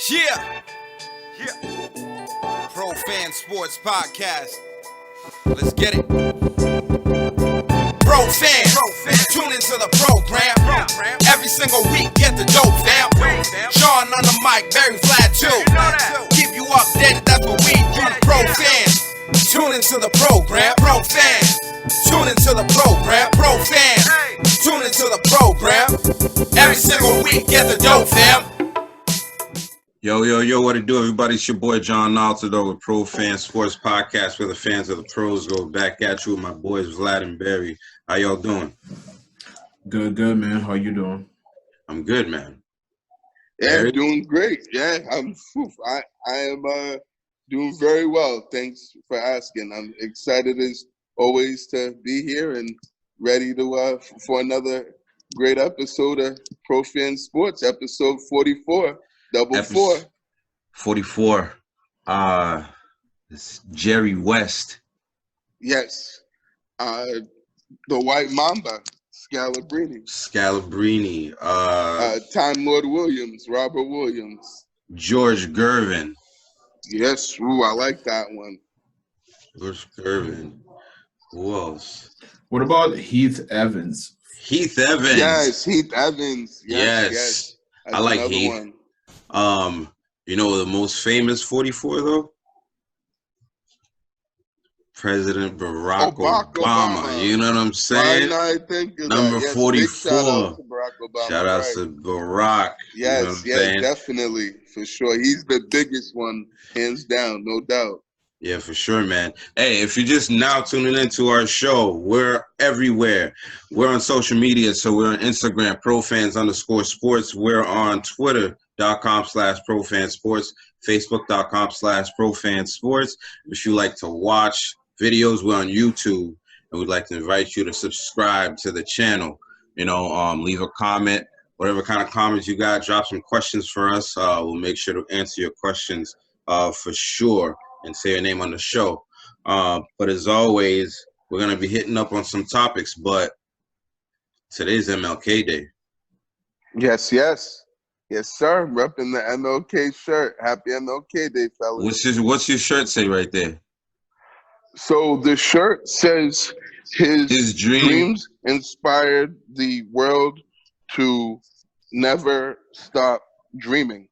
Yeah. Pro Fan Sports Podcast. Let's get it. Pro fans, tune into the program. Every single week, get the dope, fam. Sean on the mic, very flat too. Keep you updated, that's what we do. Pro fans, tune into the program. Pro fans, tune into the program. Pro fans, tune into the program. Every single week, get the dope, fam. Yo, what it do, everybody? It's your boy John Naltado with Pro Fan Sports Podcast, where the fans of the pros go. Back at you with my boys Vlad and Barry. How y'all doing? Good, man. How you doing? I'm good, man. Yeah, Barry? doing great. Yeah, I am doing very well. Thanks for asking. I'm excited as always to be here and ready to for another great episode of Pro Fan Sports, episode 44. Double 4. 44. It's Jerry West. Yes. The White Mamba, Scalabrini. Time Lord Williams, Robert Williams. George Gervin. Yes, ooh, I like that one. George Gervin. Who else? What about Heath Evans? Heath Evans. Yes, Heath Evans. Yes. I like Heath. One. You know the most famous 44 though? President Barack Obama. You know what I'm saying? Number 44. Shout out to Barack. Yes, definitely. For sure. He's the biggest one, hands down, no doubt. Yeah, for sure, man. Hey, if you're just now tuning into our show, we're everywhere. We're on social media, so we're on Instagram, profans_sports. We're on Twitter.com/profansports, Facebook.com/profansports. If you like to watch videos, we're on YouTube, and we'd like to invite you to subscribe to the channel. You know, leave a comment, whatever kind of comments you got, drop some questions for us. We'll make sure to answer your questions for sure and say your name on the show. But as always, we're going to be hitting up on some topics, but today's MLK Day. Yes, sir. Repping the MLK shirt. Happy MLK Day, fellas. What's your shirt say right there? So the shirt says his dreams inspired the world to never stop dreaming.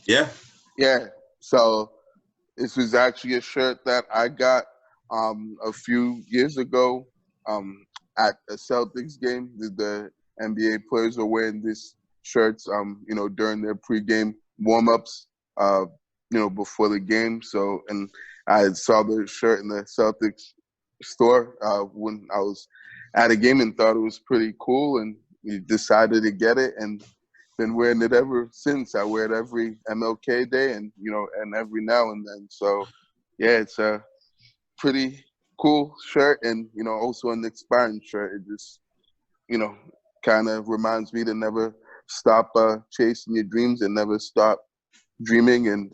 Yeah. So this was actually a shirt that I got a few years ago at a Celtics game. The NBA players were wearing these shirts, during their pregame warm-ups, before the game. So, and I saw the shirt in the Celtics store when I was at a game and thought it was pretty cool, and decided to get it and been wearing it ever since. I wear it every MLK Day and every now and then. So yeah, it's a pretty cool shirt, and also an inspiring shirt. It just kind of reminds me to never stop chasing your dreams and never stop dreaming and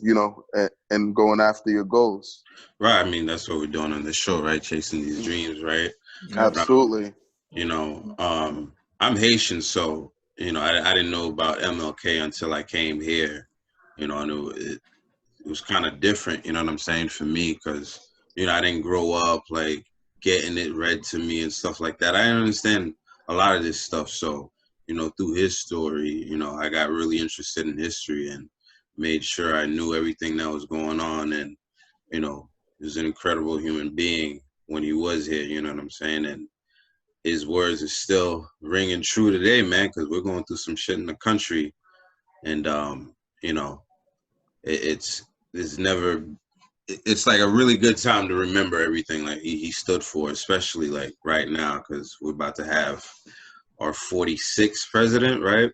and going after your goals. Right. I mean, that's what we're doing on this show, right? Chasing these dreams, right? Absolutely. I'm Haitian, so I didn't know about MLK until I came here. I knew it was kind of different, you know what I'm saying, for me, because, I didn't grow up, like, getting it read to me and stuff like that. I didn't understand a lot of this stuff. So, through his story, I got really interested in history and made sure I knew everything that was going on. And, he was an incredible human being when he was here, you know what I'm saying? And his words are still ringing true today, man, because we're going through some shit in the country. And, it's like a really good time to remember everything like he stood for, especially like right now, because we're about to have our 46th president, right?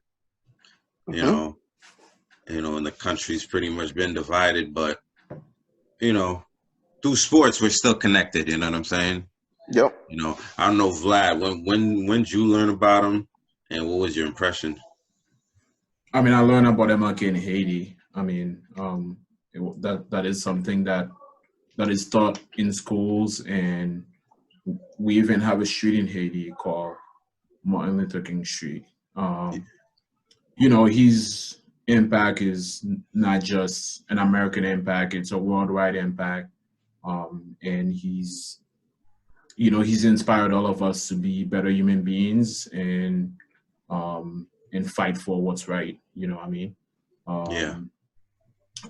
Mm-hmm. And the country's pretty much been divided, but, through sports, we're still connected, you know what I'm saying? Yep. I don't know, Vlad, when did you learn about him, and what was your impression? I mean, I learned about MLK in Haiti. I mean, that is something that is taught in schools, and we even have a street in Haiti called Martin Luther King Street. He's impact is not just an American impact; it's a worldwide impact. And he's inspired all of us to be better human beings and fight for what's right. You know what I mean? Yeah.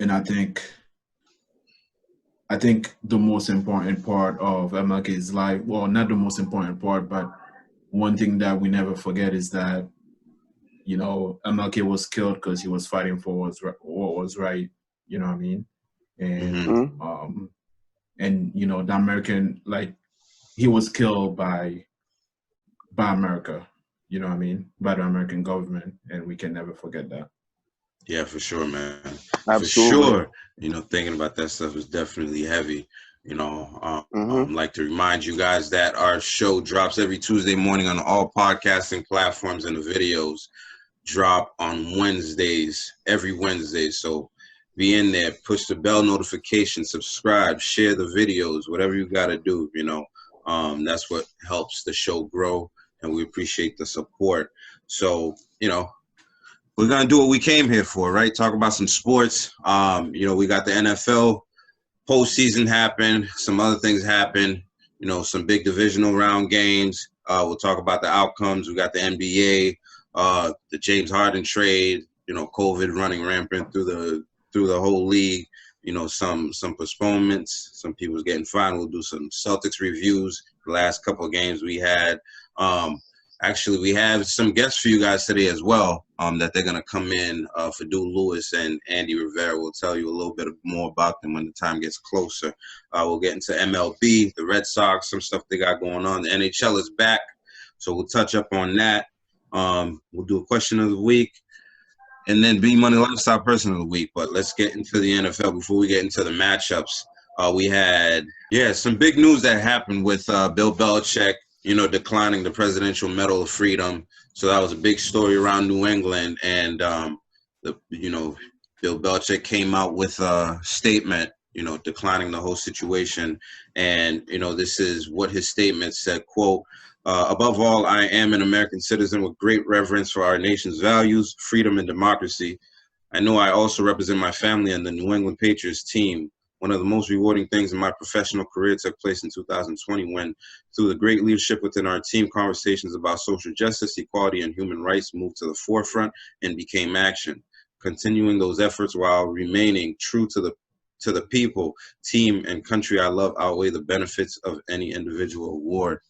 And I think the most important part of MLK's life, well, not the most important part, but one thing that we never forget is that, MLK was killed because he was fighting for what was right. You know what I mean? And, Mm-hmm. Mhm. the American, like, he was killed by America. You know what I mean? By the American government. And we can never forget that. Yeah, for sure, man. For Absolutely. sure. Thinking about that stuff is definitely heavy. Mhm. Like to remind you guys that our show drops every Tuesday morning on all podcasting platforms, and the videos drop on Wednesdays, every Wednesday. So be in there, push the bell notification, subscribe, share the videos, whatever you got to do. That's what helps the show grow, and we appreciate the support. So, we're gonna do what we came here for, right? Talk about some sports. We got the NFL postseason happen. Some other things happen. Some big divisional round games. We'll talk about the outcomes. We got the NBA, the James Harden trade. COVID running rampant through the whole league. Some postponements. Some people's getting fined. We'll do some Celtics reviews. The last couple of games we had. Actually, we have some guests for you guys today as well, that they're going to come in for Duke Lewis and Andy Rivera. We'll tell you a little bit more about them when the time gets closer. We'll get into MLB, the Red Sox, some stuff they got going on. The NHL is back, so we'll touch up on that. We'll do a question of the week, and then B Money Lifestyle Person of the Week. But let's get into the NFL before we get into the matchups. We had, some big news that happened with Bill Belichick, declining the Presidential Medal of Freedom. So that was a big story around New England. And, Bill Belichick came out with a statement, declining the whole situation. And, this is what his statement said, quote, above all, I am an American citizen with great reverence for our nation's values, freedom, and democracy. I know I also represent my family and the New England Patriots team. One of the most rewarding things in my professional career took place in 2020 when, through the great leadership within our team, conversations about social justice, equality, and human rights moved to the forefront and became action. Continuing those efforts while remaining true to the people, team, and country I love outweigh the benefits of any individual award.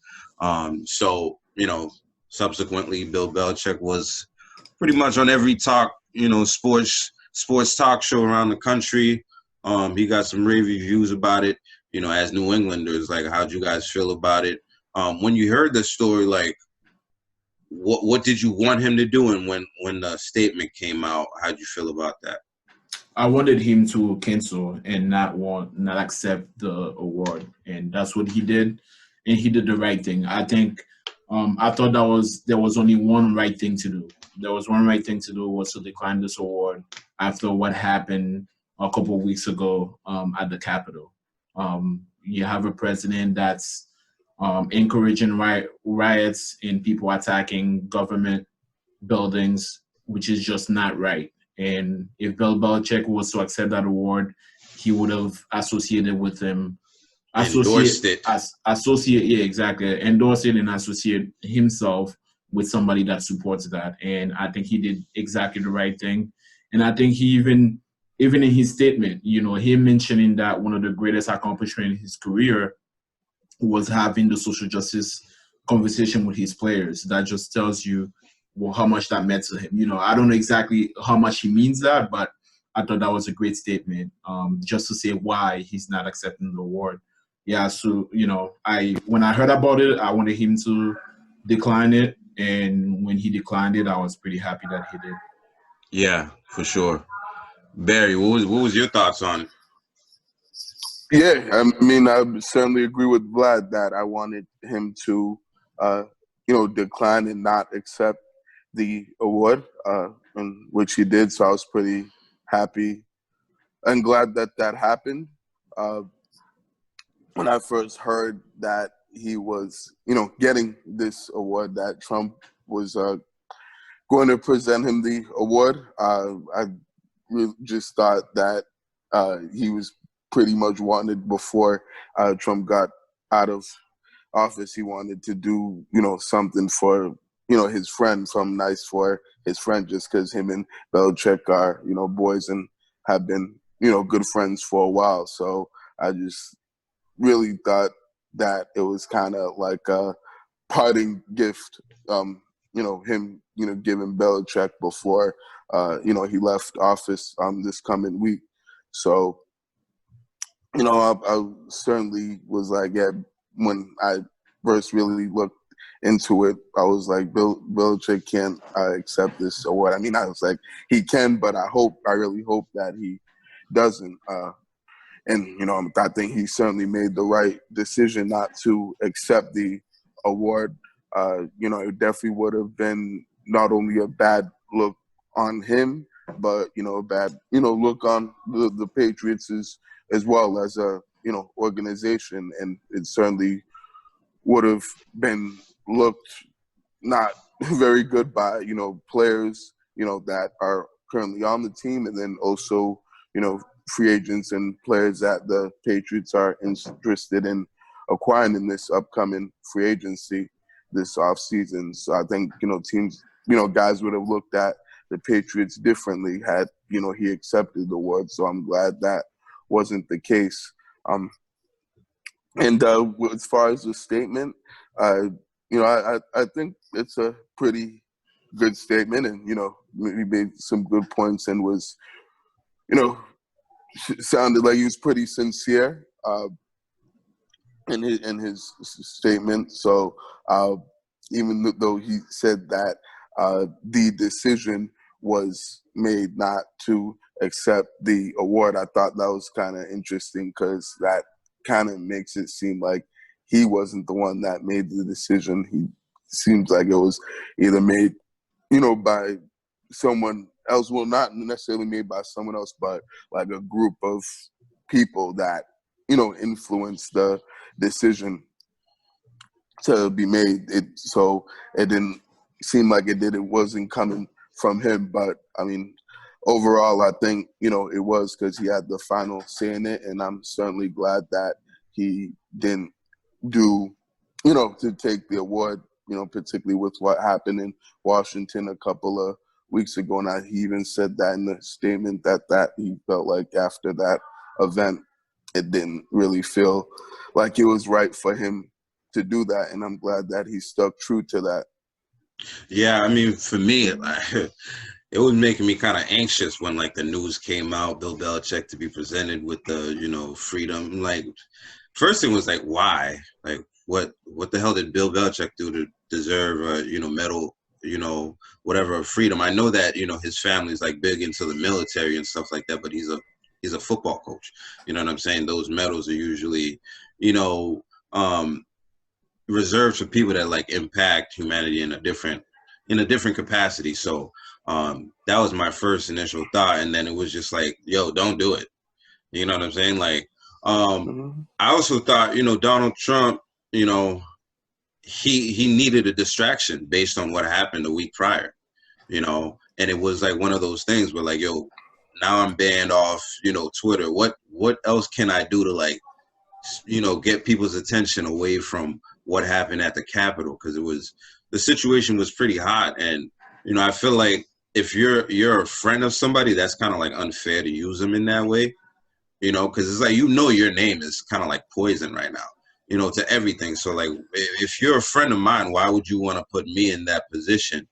Subsequently, Bill Belichick was pretty much on every sports talk show around the country. He got some rave reviews about it. As New Englanders, like, how'd you guys feel about it? When you heard the story, like, what did you want him to do? And when the statement came out, how'd you feel about that? I wanted him to cancel and not accept the award, and that's what he did, and he did the right thing. I think I thought there was only one right thing to do. There was one right thing to do was to decline this award after what happened a couple of weeks ago at the Capitol. You have a president that's encouraging riots and people attacking government buildings, which is just not right. And if Bill Belichick was to accept that award, he would have associated with him, Endorsed it. yeah, exactly, endorse it and associate himself with somebody that supports that. And I think he did exactly the right thing. And I think he even in his statement, him mentioning that one of the greatest accomplishments in his career was having the social justice conversation with his players. That just tells you how much that meant to him. I don't know exactly how much he means that, but I thought that was a great statement, just to say why he's not accepting the award. Yeah, so when I heard about it, I wanted him to decline it, and when he declined it, I was pretty happy that he did. Yeah, for sure. Barry, what was your thoughts on it? Yeah, I mean, I certainly agree with Vlad that I wanted him to, decline and not accept the award, in which he did. So I was pretty happy and glad that happened. When I first heard that he was, getting this award, that Trump was going to present him the award. I really just thought that he was pretty much wanted before Trump got out of office. He wanted to do, something for, his friend, something nice for his friend, just because him and Belichick are, boys and have been, good friends for a while. So I just really thought that it was kind of like a parting gift, him, giving Belichick before, he left office this coming week. So, I certainly was like, yeah, when I first really looked into it, I was like, Belichick can't accept this award. I mean, I was like, he can, but I really hope that he doesn't. And, I think he certainly made the right decision not to accept the award. It definitely would have been not only a bad look on him, but, a bad, look on the Patriots as well as a, organization. And it certainly would have been looked not very good by, players, that are currently on the team, and then also, free agents and players that the Patriots are interested in acquiring in this upcoming free agency this offseason. So I think, teams, guys would have looked at the Patriots differently had, he accepted the award. So I'm glad that wasn't the case. And as far as the statement, I think it's a pretty good statement, and, he made some good points and was, sounded like he was pretty sincere in his statement. So even though he said that the decision was made not to accept the award, I thought that was kind of interesting, because that kind of makes it seem like he wasn't the one that made the decision. He seems like it was either made, by someone else. Well, not necessarily made by someone else, but like a group of people that, influenced the decision to be made. So it didn't seem like it wasn't coming from him. But I mean, overall, I think, it was, because he had the final say in it. And I'm certainly glad that he didn't do, to take the award, particularly with what happened in Washington a couple of weeks ago. And he even said that in the statement that he felt like after that event, it didn't really feel like it was right for him to do that. And I'm glad that he stuck true to that. Yeah, I mean, for me, it was making me kind of anxious when, like, the news came out, Bill Belichick to be presented with the, freedom. Like, first thing was like, why? Like, what the hell did Bill Belichick do to deserve a, medal, whatever, of freedom? I know that, his family's like big into the military and stuff like that, but he's a football coach. You know what I'm saying? Those medals are usually, reserved for people that like impact humanity in a different capacity. So that was my first initial thought, and then it was just like, yo, don't do it. You know what I'm saying? Like, I also thought, Donald Trump, he needed a distraction based on what happened a week prior, and it was like one of those things where, like, yo, now I'm banned off, Twitter. What else can I do to, like, get people's attention away from what happened at the Capitol? Because the situation was pretty hot, and I feel like if you're a friend of somebody, that's kind of like unfair to use them in that way, because it's like, your name is kind of like poison right now, to everything. So, like, if you're a friend of mine, why would you want to put me in that position?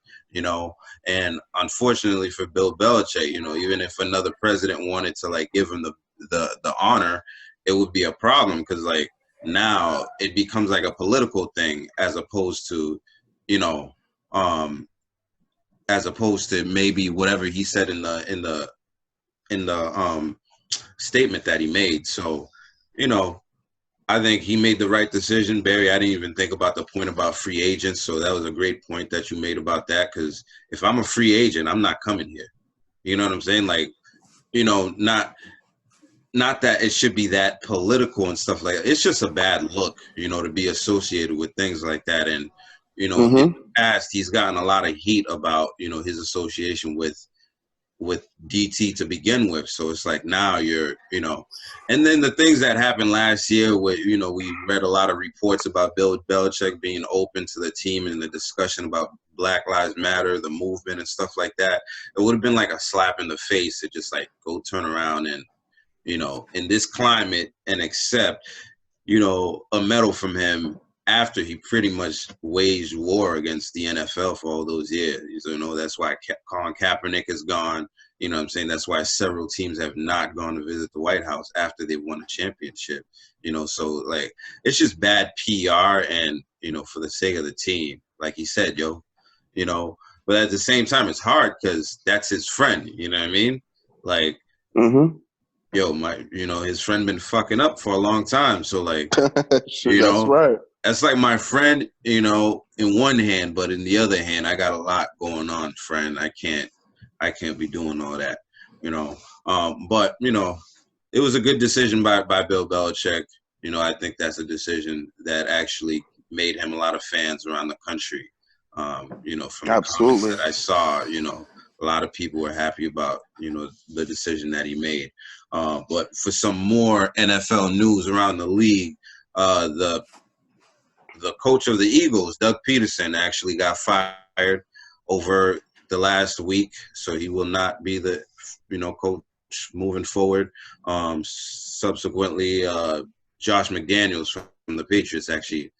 And unfortunately for Bill Belichick, even if another president wanted to, like, give him the honor, it would be a problem, because, like, now it becomes like a political thing as opposed to, maybe whatever he said in the statement that he made. So, I think he made the right decision. Barry, I didn't even think about the point about free agents. So that was a great point that you made about that. Because if I'm a free agent, I'm not coming here. You know what I'm saying? Like, not that it should be that political and stuff like that. It's just a bad look, to be associated with things like that. And, You know, in the past, he's gotten a lot of heat about, you know, his association with DT to begin with. So it's like now you're, you know, and then the things that happened last year where, you know, we read a lot of reports about Bill Belichick being open to the team and the discussion about Black Lives Matter, the movement and stuff like that. It would have been like a slap in the face to just like go turn around and, you know, in this climate and accept, you know, a medal from him after he pretty much waged war against the NFL for all those years. You know, that's why Colin Kaepernick is gone. You know what I'm saying? That's why several teams have not gone to visit the White House after they won a championship. You know, so, like, it's just bad PR and, you know, for the sake of the team, like he said, yo, you know. But at the same time, it's hard because that's his friend. You know what I mean? Like, yo, you know, his friend been fucking up for a long time. So, like, sure, you know. That's right. That's like my friend, you know, in one hand, but in the other hand, I got a lot going on, friend. I can't be doing all that, you know. But, you know, it was a good decision by Bill Belichick. You know, I think that's a decision that actually made him a lot of fans around the country. You know, from the comments that I saw, you know, a lot of people were happy about, you know, the decision that he made. But for some more NFL news around the league, the coach of the Eagles, Doug Peterson, actually got fired over the last week, so he will not be the, you know, coach moving forward. Subsequently, Josh McDaniels from the Patriots actually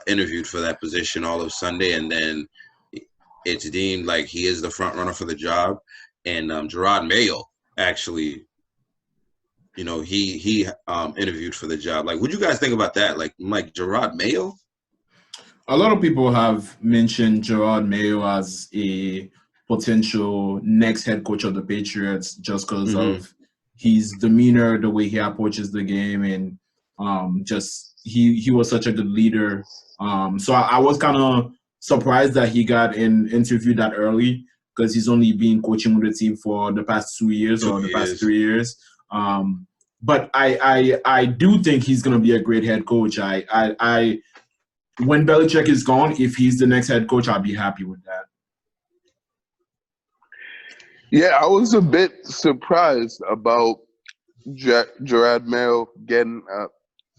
interviewed for that position all of Sunday, and then it's deemed like he is the front runner for the job. And Gerard Mayo actually, you know, he interviewed for the job. Like, what do you guys think about that? Like Gerard Mayo? A lot of people have mentioned Gerard Mayo as a potential next head coach of the Patriots just because of his demeanor, the way he approaches the game, and just he was such a good leader. So I was kind of surprised that he got an interview that early because he's only been coaching with the team for the past 2 years or the past 3 years. But I do think he's going to be a great head coach. When Belichick is gone, if he's the next head coach, I'll be happy with that. Yeah, I was a bit surprised about Gerard Mayo getting,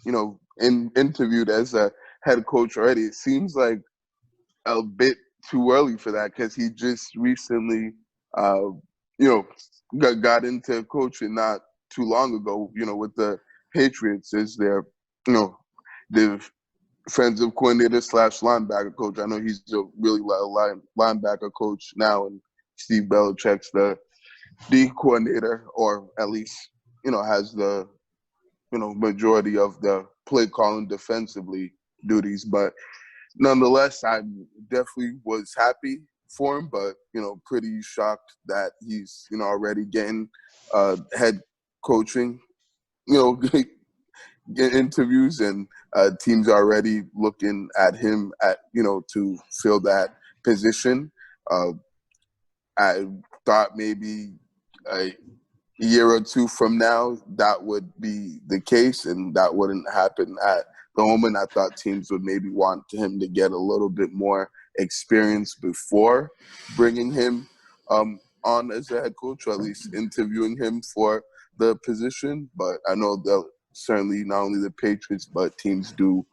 you know, interviewed as a head coach already. It seems like a bit too early for that because he just recently, you know, got into coaching not too long ago, you know, with the Patriots as their, you know, the defensive coordinator / linebacker coach. I know he's a really linebacker coach now, and Steve Belichick's the D coordinator, or at least, you know, has the, you know, majority of the play calling defensively duties. But nonetheless, I definitely was happy for him, but, you know, pretty shocked that he's, you know, already getting head coaching, you know, get interviews, and teams are already looking at him you know, to fill that position. I thought maybe a year or two from now that would be the case, and that wouldn't happen at the moment. I thought teams would maybe want him to get a little bit more experience before bringing him on as a head coach, or at least interviewing him for the position. But I know they'll certainly, not only the Patriots, but teams do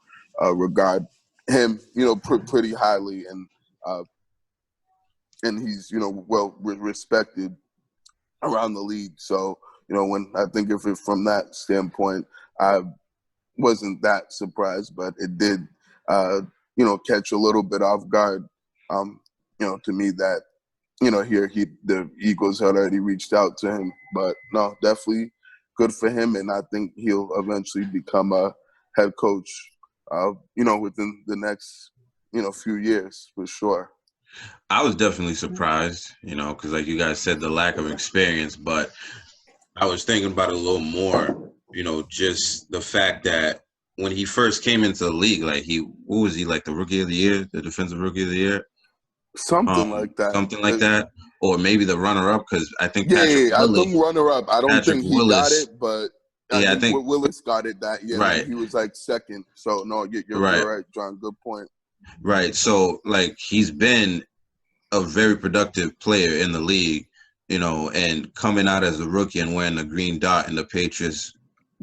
regard him, you know, pretty highly, and he's, you know, well respected around the league. So, you know, when I think of it from that standpoint, I wasn't that surprised, but it did, you know, catch a little bit off guard, you know, to me that, you know, the Eagles had already reached out to him. But no, definitely good for him, and I think he'll eventually become a head coach, you know, within the next, you know, few years for sure. I was definitely surprised, you know, because like you guys said, the lack of experience, but I was thinking about it a little more, you know, just the fact that when he first came into the league, like what was he, like the rookie of the year, the defensive rookie of the year? Something like that. Something like that. Or maybe the runner-up, because I think I think runner-up. I don't think he got it, but I think Willis got it that year. Right. He was like second. So, no, you're right, John. Good point. Right. So, like, he's been a very productive player in the league, and coming out as a rookie and wearing the green dot in the Patriots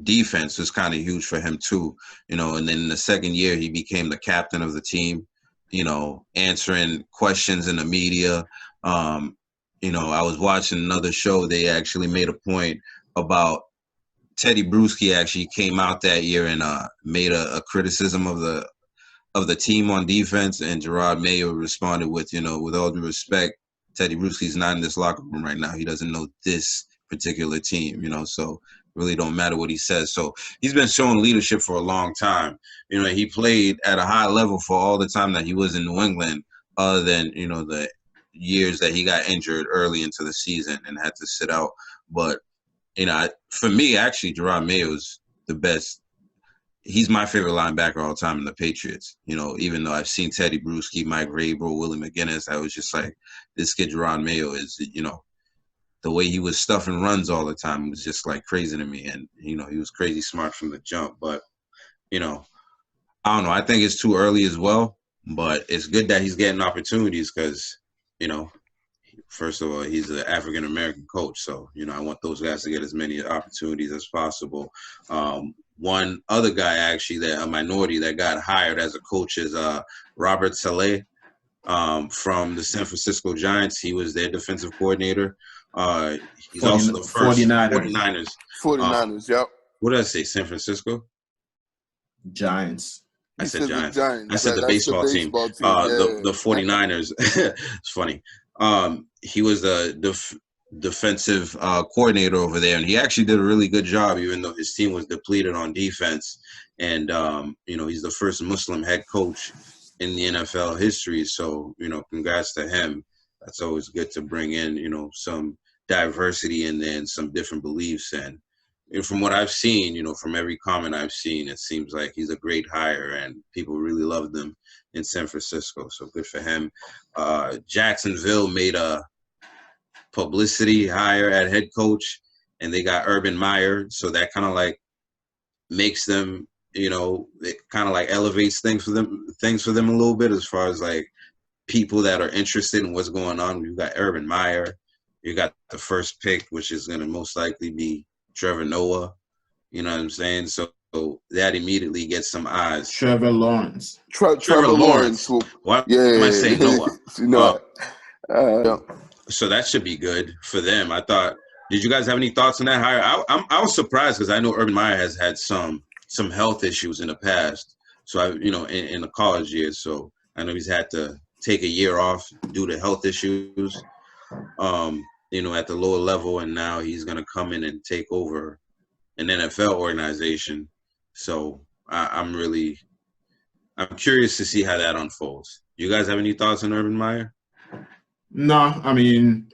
defense was kind of huge for him too, and then in the second year he became the captain of the team, answering questions in the media. I was watching another show. They actually made a point about Teddy Bruschi actually came out that year and made a criticism of the team on defense, and Gerard Mayo responded with, with all due respect, Teddy Bruschi's not in this locker room right now. He doesn't know this particular team, so really don't matter what he says. So he's been showing leadership for a long time. He played at a high level for all the time that he was in New England, other than, the years that he got injured early into the season and had to sit out. But, for me, actually, Gerard Mayo's the best. He's my favorite linebacker all time in the Patriots. Even though I've seen Teddy Bruschi, Mike Vrabel, Willie McGinnis, I was just like, this kid Gerard Mayo is, the way he was stuffing runs all the time was just like crazy to me. And, he was crazy smart from the jump. But, I don't know. I think it's too early as well. But it's good that he's getting opportunities because, first of all, he's an African-American coach. So, I want those guys to get as many opportunities as possible. One other guy, actually, a minority that got hired as a coach is Robert Saleh from the San Francisco Giants. He was their defensive coordinator. He's also the first 49ers. 49ers, yep. What did I say, San Francisco? Giants. I said Giants. Giants. I said the baseball team. The 49ers. It's funny. He was the defensive coordinator over there, and he actually did a really good job, even though his team was depleted on defense. And he's the first Muslim head coach in the NFL history. So congrats to him. That's always good to bring in some diversity and then some different beliefs. And from what I've seen, from every comment I've seen, it seems like he's a great hire, and people really loved him in San Francisco. So good for him. Jacksonville made a publicity hire at head coach, and they got Urban Meyer. So that kind of like makes them, it kind of like elevates things for them a little bit as far as like people that are interested in what's going on. You've got Urban Meyer. You got the first pick, which is going to most likely be Trevor Noah. You know what I'm saying? So that immediately gets some eyes. Trevor Lawrence. Trevor Lawrence. Why am I saying Noah? So that should be good for them. I thought. Did you guys have any thoughts on that hire? I was surprised because I know Urban Meyer has had some health issues in the past. So in the college years. So I know he's had to take a year off due to health issues. At the lower level, and now he's going to come in and take over an NFL organization. So I'm curious to see how that unfolds. You guys have any thoughts on Urban Meyer? No, I mean,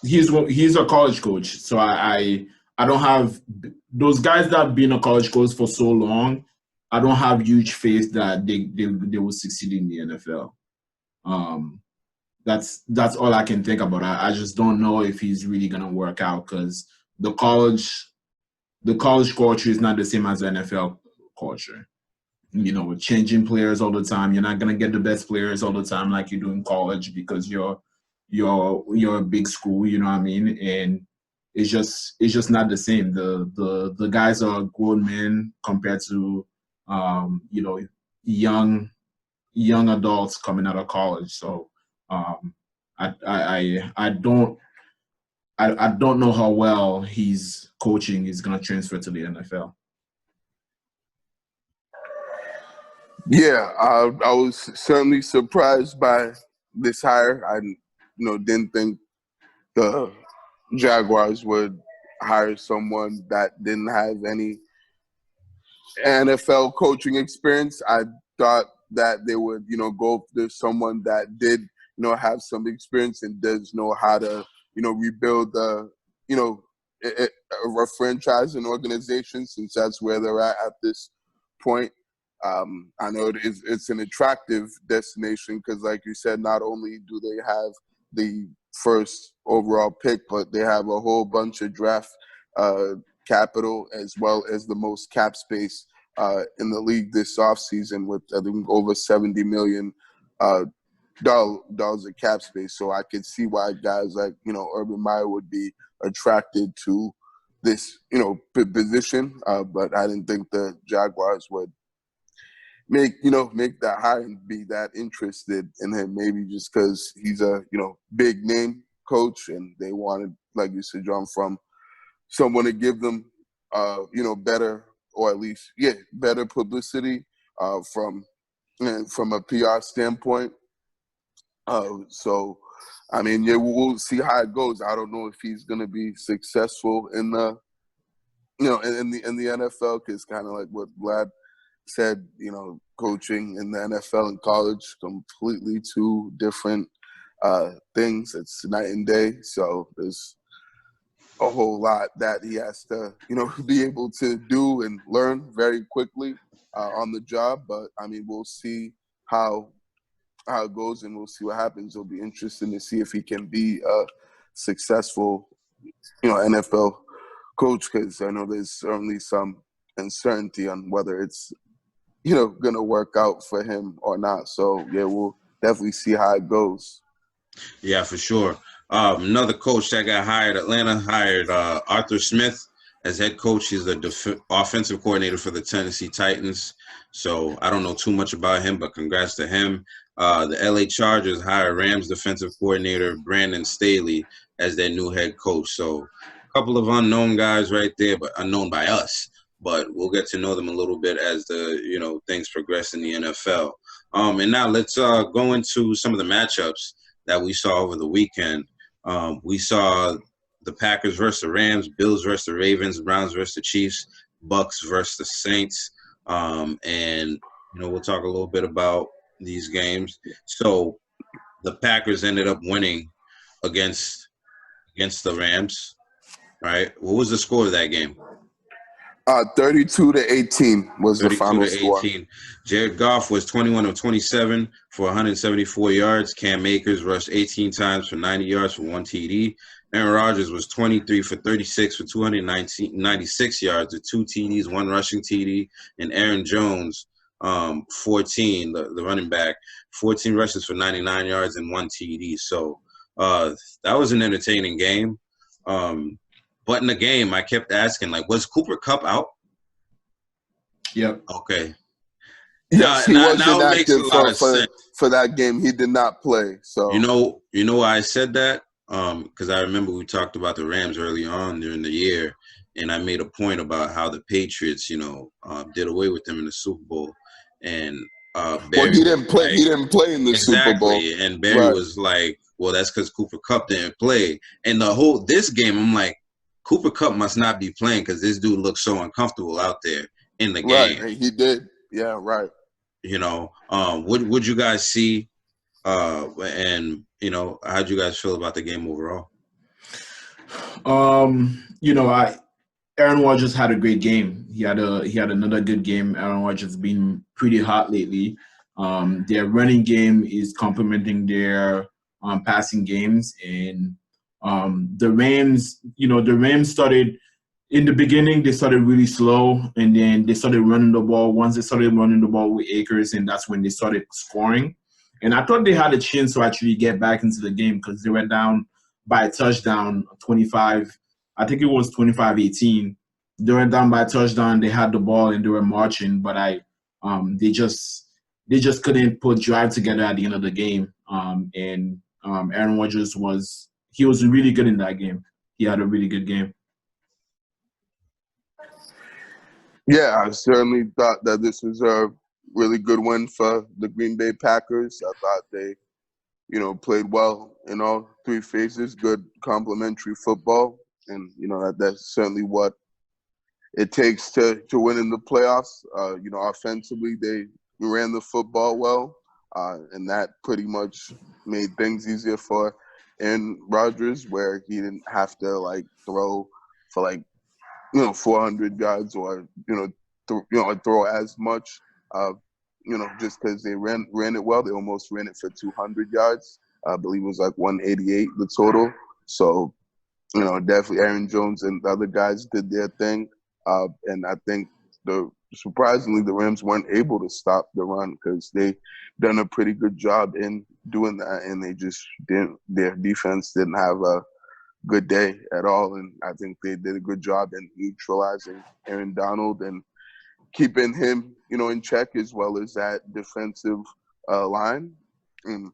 he's a college coach, so I don't have those guys that have been a college coach for so long. I don't have huge faith that they will succeed in the NFL. That's all I can think about. I just don't know if he's really gonna work out because the college culture is not the same as the NFL culture. Changing players all the time. You're not gonna get the best players all the time like you do in college because you're a big school. You know what I mean? And it's just not the same. The guys are grown men compared to young adults coming out of college. So. I don't know how well his coaching is going to transfer to the NFL. Yeah, I was certainly surprised by this hire. I didn't think the Jaguars would hire someone that didn't have any NFL coaching experience. I thought that they would go for someone that did have some experience and does know how to, rebuild a franchise and organization, since that's where they're at this point. I know it's an attractive destination because, like you said, not only do they have the first overall pick, but they have a whole bunch of draft capital as well as the most cap space in the league this offseason with, I think, over $70 million dollars of cap space. So I could see why guys like, Urban Meyer would be attracted to this, position. But I didn't think the Jaguars would make that high and be that interested in him, maybe just because he's a, big name coach and they wanted, like you said, John, from someone to give them, better, or at least, better publicity from a PR standpoint. So, I mean, we'll see how it goes. I don't know if he's going to be successful in the, in the NFL, because kind of like what Vlad said, coaching in the NFL and college, completely two different things. It's night and day. So there's a whole lot that he has to, be able to do and learn very quickly on the job. But I mean, we'll see how it goes, and we'll see what happens. It'll be interesting to see if he can be a successful, NFL coach, because I know there's certainly some uncertainty on whether it's, going to work out for him or not. So, we'll definitely see how it goes. Yeah, for sure. Another coach that got hired, Atlanta hired Arthur Smith as head coach. He's the offensive coordinator for the Tennessee Titans. So I don't know too much about him, but congrats to him. The LA Chargers hired Rams defensive coordinator Brandon Staley as their new head coach. So a couple of unknown guys right there, but unknown by us. But we'll get to know them a little bit as the things progress in the NFL. And now let's go into some of the matchups that we saw over the weekend. We saw the Packers versus the Rams, Bills versus the Ravens, Browns versus the Chiefs, Bucks versus the Saints. And we'll talk a little bit about these games. So the Packers ended up winning against the Rams, right? What was the score of that game? 32-18 was the final score. Jared Goff was 21 of 27 for 174 yards. Cam Akers rushed 18 times for 90 yards for 1 TD. Aaron Rodgers was 23 for 36 for 296 yards with 2 TDs, 1 rushing TD. And Aaron Jones, 14, the running back, 14 rushes for 99 yards and 1 TD. So that was an entertaining game. But in the game, I kept asking, was Cooper Kupp out? Yep. Okay. Yes, he wasn't active sense for that game. He did not play. So you know why I said that? Because I remember we talked about the Rams early on during the year, and I made a point about how the Patriots, did away with them in the Super Bowl, and Barry he didn't play. He didn't play in the Super Bowl. Exactly, and Barry was like, "Well, that's because Cooper Kupp didn't play." And this game, I'm like, Cooper Kupp must not be playing because this dude looks so uncomfortable out there in the game. Right, he did. Yeah, right. Would you guys see? And how'd you guys feel about the game overall? Aaron Rodgers had a great game. He had another good game. Aaron Rodgers has been pretty hot lately. Their running game is complementing their passing games, and the Rams started in the beginning. They started really slow, and then they started running the ball. Once they started running the ball with Akers, and that's when they started scoring. And I thought they had a chance to actually get back into the game because they went down by a touchdown, 25. I think it was 25-18. They went down by a touchdown. They had the ball and they were marching, but they just couldn't put drive together at the end of the game. And Aaron Rodgers was really good in that game. He had a really good game. Yeah, I certainly thought that this was a really good win for the Green Bay Packers. I thought they, played well in all 3 phases, good complementary football. And, that's certainly what it takes to win in the playoffs. Offensively, they ran the football well, and that pretty much made things easier for Aaron Rodgers, where he didn't have to, throw for, 400 yards or, throw as much, just because they ran it well. They almost ran it for 200 yards. I believe it was 188 the total. So, definitely Aaron Jones and the other guys did their thing. And I think the surprisingly, the Rams weren't able to stop the run because they done a pretty good job in doing that, and they just didn't. Their defense didn't have a good day at all, and I think they did a good job in neutralizing Aaron Donald and keeping him, in check, as well as that defensive line. And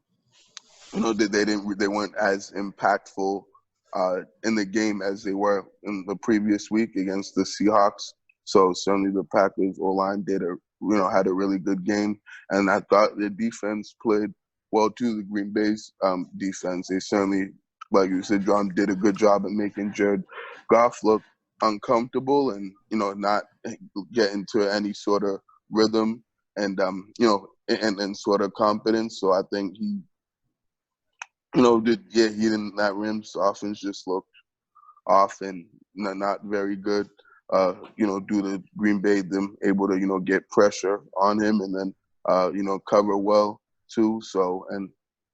they weren't as impactful in the game as they were in the previous week against the Seahawks. So certainly the Packers O-line had a really good game, and I thought the defense played well too. The Green Bay's defense, they certainly, like you said, John, did a good job of making Jared Goff look uncomfortable and not get into any sort of rhythm and and sort of confidence. So I think he didn't. That Rams offense just looked off and not very good. Due to Green Bay, them able to get pressure on him and then cover well too. So, and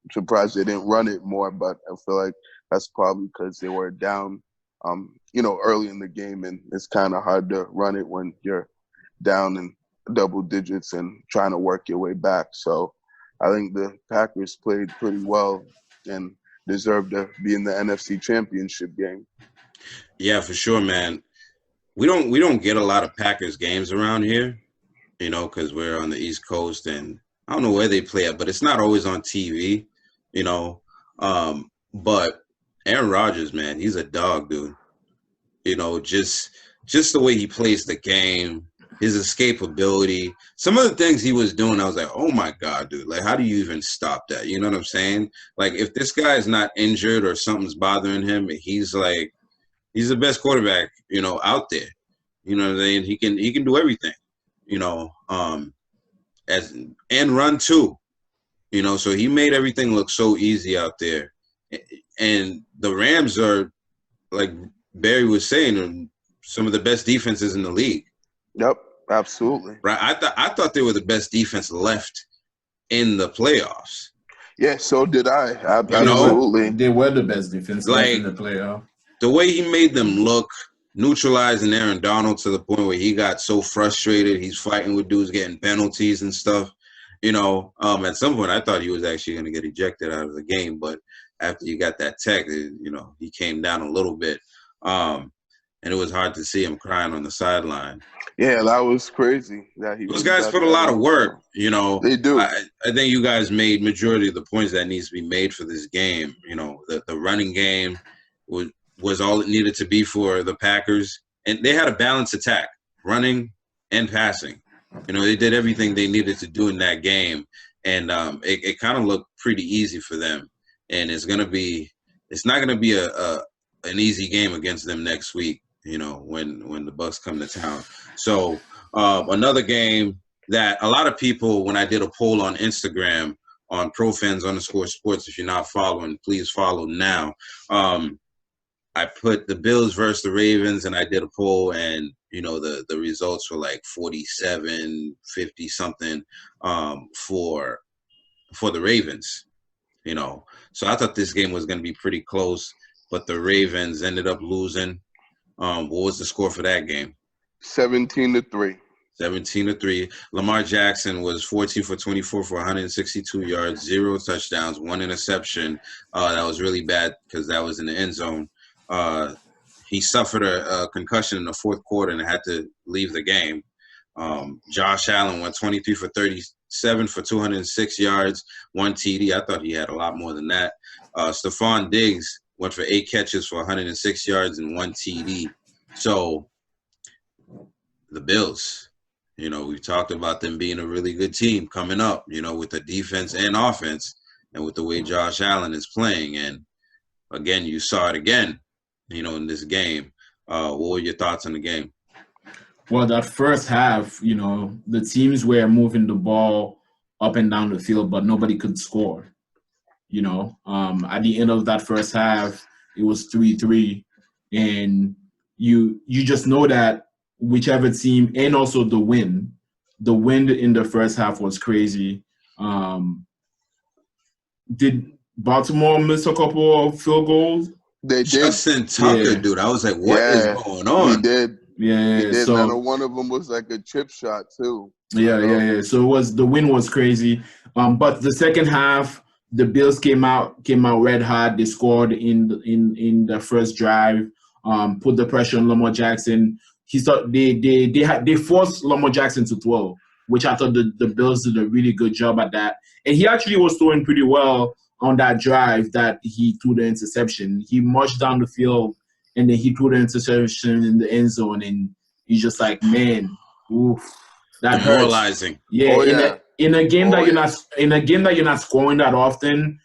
I'm surprised they didn't run it more, but I feel like that's probably because they were down early in the game, and it's kind of hard to run it when you're down in double digits and trying to work your way back. So I think the Packers played pretty well and deserved to be in the NFC Championship game. Yeah, for sure, man. We don't get a lot of Packers games around here, because we're on the East Coast, and I don't know where they play at, but it's not always on TV, But Aaron Rodgers, man, he's a dog, dude. Just the way he plays the game, his escapability, some of the things he was doing, I was like, oh my God, dude, like, how do you even stop that? You know what I'm saying? Like, if this guy is not injured or something's bothering him, he's the best quarterback, out there. You know what I'm saying? He can do everything, and run too. So he made everything look so easy out there. And the Rams are, like Barry was saying, some of the best defenses in the league. Yep, absolutely. Right. I thought they were the best defense left in the playoffs. Yeah, so did I. Absolutely. They were the best defense left in the playoffs. The way he made them look, neutralizing Aaron Donald to the point where he got so frustrated, he's fighting with dudes, getting penalties and stuff. At some point I thought he was actually going to get ejected out of the game, but after you got that tech, he came down a little bit. And it was hard to see him crying on the sideline. Yeah, that was crazy. Those guys put a lot of work, They do. I think you guys made majority of the points that needs to be made for this game. The running game was all it needed to be for the Packers. And they had a balanced attack, running and passing. They did everything they needed to do in that game. And it kind of looked pretty easy for them. And it's not going to be an easy game against them next week, when the Bucs come to town. So another game that a lot of people, when I did a poll on Instagram on profan'ssportspodcast, if you're not following, please follow now. I put the Bills versus the Ravens, and I did a poll, and the results were like 47, 50 something for the Ravens. So I thought this game was going to be pretty close, but the Ravens ended up losing. What was the score for that game? 17-3. 17-3. Lamar Jackson was 14 for 24 for 162 yards, 0 touchdowns, 1 interception. That was really bad because that was in the end zone. He suffered a concussion in the fourth quarter and had to leave the game. Josh Allen went 23 for 37 for 206 yards, 1 TD. I thought he had a lot more than that. Stephon Diggs went for 8 catches for 106 yards and 1 TD. So the Bills, we've talked about them being a really good team coming up, with the defense and offense and with the way Josh Allen is playing. And again, you saw it again, in this game. What were your thoughts on the game? Well, that first half, the teams were moving the ball up and down the field, but nobody could score. At the end of that first half, it was 3-3, and you just know that whichever team, and also the wind in the first half was crazy. Did Baltimore miss a couple of field goals? They did. Justin Tucker, dude. I was like, what is going on? He did. Yeah, He yeah. did, and I know So one of them was like a chip shot too. I yeah, know. yeah, yeah. So the win was crazy. But the second half, the Bills came out red hot. They scored in the first drive. Put the pressure on Lamar Jackson. He thought they forced Lamar Jackson to throw, which I thought the Bills did a really good job at that. And he actually was throwing pretty well on that drive that he threw the interception. He marched down the field and then he threw the interception in the end zone, and he's just like, man, oof, that hurts. Demoralizing. Yeah, Oh yeah. in a game Oh that yeah. you're not scoring that often,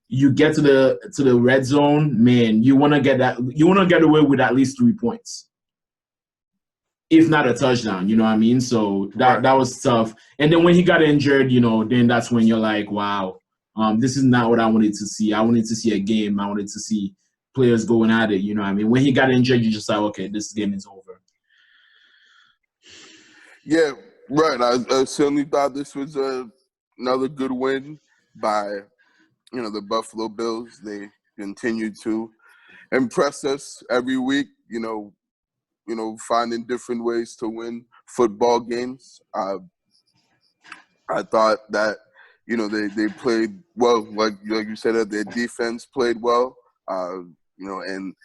you get to the red zone, man. You want to get away with at least 3 points, if not a touchdown. You know what I mean? So Right. that was tough. And then when he got injured, then that's when you're like, wow, this is not what I wanted to see. I wanted to see a game. I wanted to see players going at it. You know what I mean? When he got injured, you just like, okay, this game is over. Yeah. Right. I certainly thought this was another good win by the Buffalo Bills. They continue to impress us every week. Finding different ways to win football games. I thought that they played well, like you said, their defense played well. And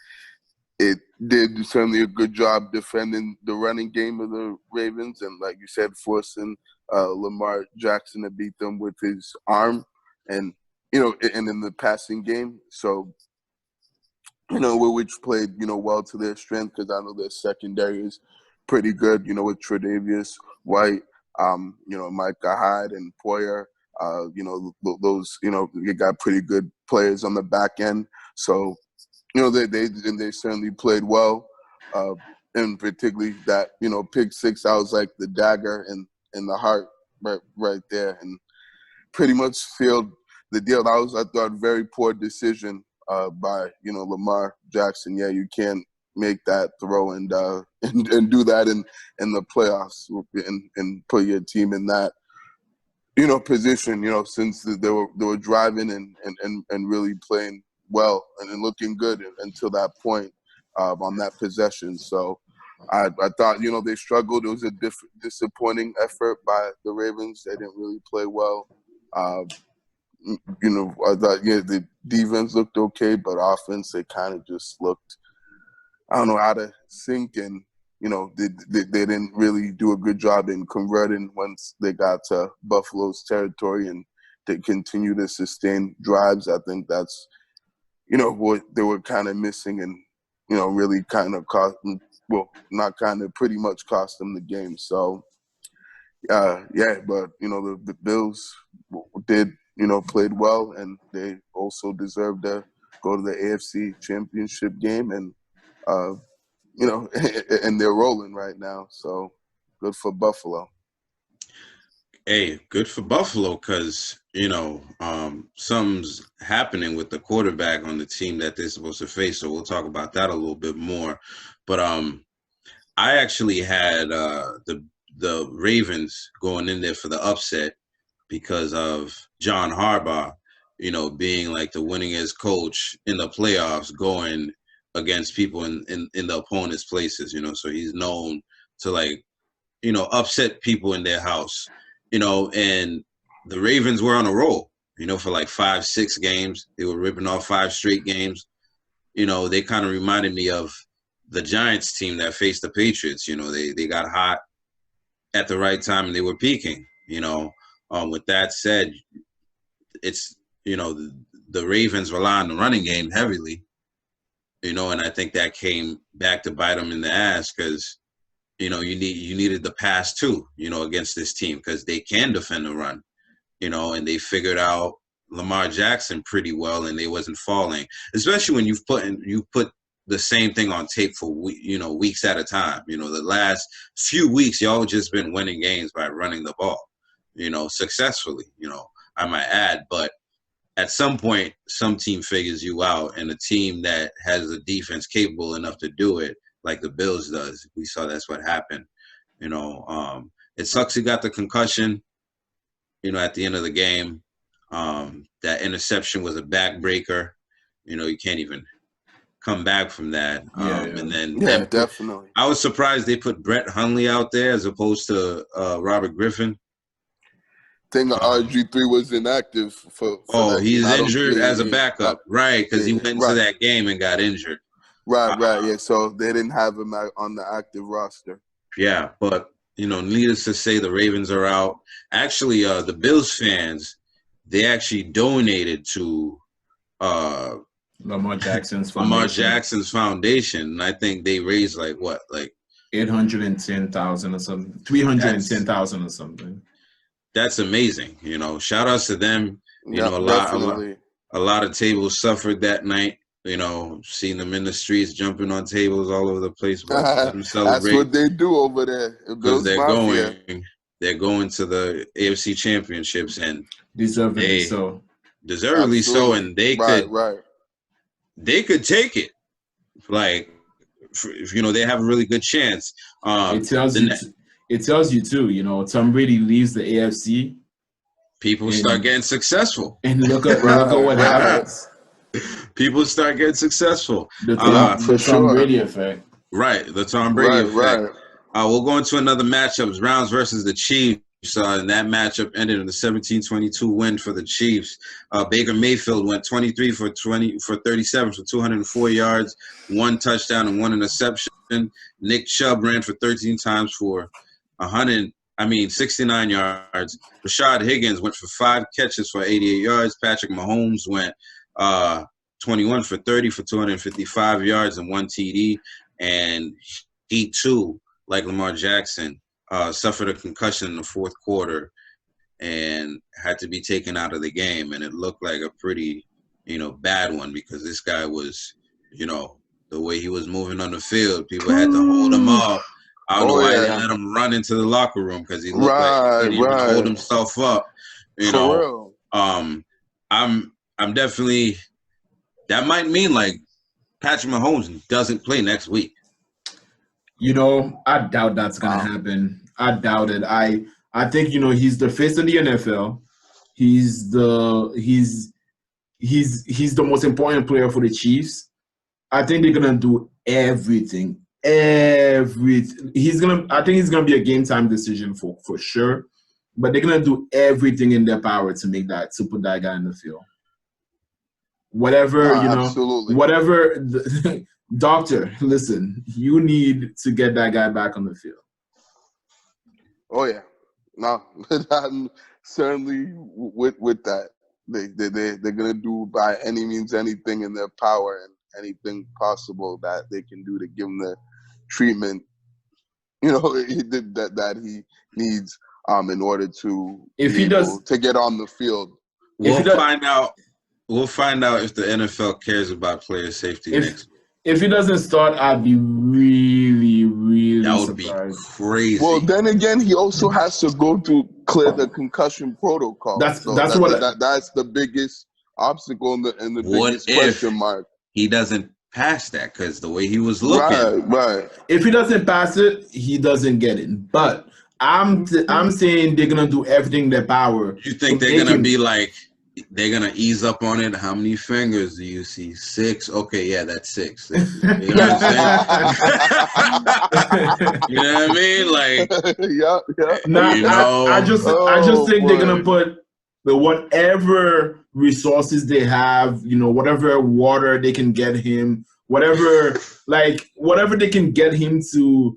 it did certainly a good job defending the running game of the Ravens, and like you said, forcing Lamar Jackson to beat them with his arm, and and in the passing game. So which played well to their strength, because I know their secondary is pretty good. With Tre'Davious White, Micah Hyde and Poyer. Those you got pretty good players on the back end. So they certainly played well, and particularly that pick six. I was like the dagger in the heart right there, and pretty much sealed the deal. That was, I thought, a very poor decision by Lamar Jackson. Yeah, you can't make that throw and do that in the playoffs and put your team in that position. Since they were driving and really playing well and looking good until that point on that possession. So I thought they struggled. It was a disappointing effort by the Ravens. They didn't really play well. I thought the defense looked okay, but offense they kind of just looked, I don't know, out of sync, and they didn't really do a good job in converting once they got to Buffalo's territory, and they continue to sustain drives. I think that's what they were kind of missing, and really kind of cost them, well, not kind of, pretty much cost them the game. So but the Bills did played well, and they also deserved to go to the AFC Championship game, and and they're rolling right now. So good for Buffalo. Hey, good for Buffalo, because something's happening with the quarterback on the team that they're supposed to face. So we'll talk about that a little bit more. But I actually had the Ravens going in there for the upset because of John Harbaugh, being like the winningest coach in the playoffs, going against people in the opponent's places. So he's known to upset people in their house. And the Ravens were on a roll, for like 5-6 games. They were ripping off 5 straight games. They kind of reminded me of the Giants team that faced the Patriots. They got hot at the right time and they were peaking. With that said, it's, the Ravens rely on the running game heavily, and I think that came back to bite them in the ass, because you needed the pass too, against this team, because they can defend the run, and they figured out Lamar Jackson pretty well, and they wasn't falling, especially when you put the same thing on tape for weeks at a time. The last few weeks, y'all just been winning games by running the ball, successfully, I might add. But at some point, some team figures you out, and a team that has a defense capable enough to do it, like the Bills does. We saw that's what happened. It sucks he got the concussion, at the end of the game. That interception was a backbreaker. You can't even come back from that. And then definitely. I was surprised they put Brett Hundley out there as opposed to Robert Griffin. Think RG3 was inactive for that. He's injured as a backup, right? Because he went into that game and got injured. Right. Yeah. So they didn't have him on the active roster. Yeah, but needless to say, the Ravens are out. Actually, the Bills fans, they actually donated to Lamar Jackson's foundation. And I think they raised like 810,000 or something, 310,000 or something. That's amazing. Shout outs to them. A lot of tables suffered that night. Seeing them in the streets, jumping on tables all over the place. But let them celebrate. That's what they do over there. Because they're going to the AFC championships and deservedly so. Deservedly so, and they could take it. Like, they have a really good chance. It tells you too. Tom Brady leaves the AFC. People start getting successful, and look at what happens. People start getting successful. The Tom Brady effect. Right, the Tom Brady effect. Right. We'll go into another matchup, Browns versus the Chiefs. And that matchup ended in a 17-22 win for the Chiefs. Baker Mayfield went 23 for 37 for 204 yards, 1 touchdown and 1 interception. Nick Chubb ran for 13 times for 69 yards. Rashad Higgins went for 5 catches for 88 yards. Patrick Mahomes went 21 for 30 for 255 yards and 1 TD. And he too, like Lamar Jackson, suffered a concussion in the fourth quarter and had to be taken out of the game. And it looked like a pretty, bad one because this guy was, the way he was moving on the field, people had to hold him up. I don't know why they let him run into the locker room because he looked like he couldn't even hold himself up. For real. I'm definitely – that might mean, like, Patrick Mahomes doesn't play next week. I doubt that's going to happen. I doubt it. I think, he's the face of the NFL. He's the most important player for the Chiefs. I think they're going to do everything. I think he's going to be a game time decision for sure. But they're going to do everything in their power to put that guy in the field. Whatever, absolutely. Whatever doctor, listen, you need to get that guy back on the field. Oh yeah, no, I'm certainly with that. They're gonna do by any means anything in their power and anything possible that they can do to give him the treatment, that he needs in order to to get on the field. We'll find out if the NFL cares about player safety next week. If he doesn't start, I'd be really, really surprised. That would be crazy. Well, then again, he also has to go to clear the concussion protocol. That's the biggest obstacle and the biggest question mark. He doesn't pass that because the way he was looking. Right. If he doesn't pass it, he doesn't get it. But I'm saying they're gonna do everything in their power. You think they're gonna be like? They're going to ease up on it. How many fingers do you see? 6? Okay, yeah, that's 6. You know what I'm saying? You know what I mean? Like, yeah. I just think they're going to put whatever resources they have, whatever water they can get him, whatever they can get him to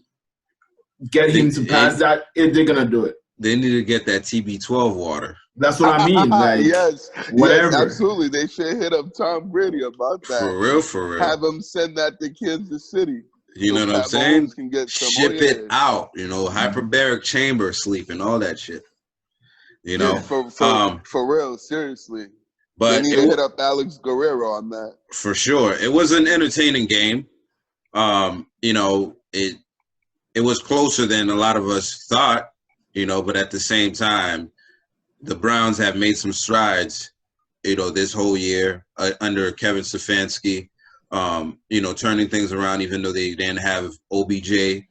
pass that, if they're going to do it. They need to get that TB12 water. That's what I mean. Like, yes, whatever. Yes, absolutely. They should hit up Tom Brady about that. For real. Have him send that to Kansas City. You know what I'm saying? Can get ship it out. Hyperbaric chamber sleep and all that shit. For real, seriously. But they need to hit up Alex Guerrero on that. For sure. It was an entertaining game. It was closer than a lot of us thought, but at the same time, the Browns have made some strides, this whole year under Kevin Stefanski, turning things around, even though they didn't have OBJ.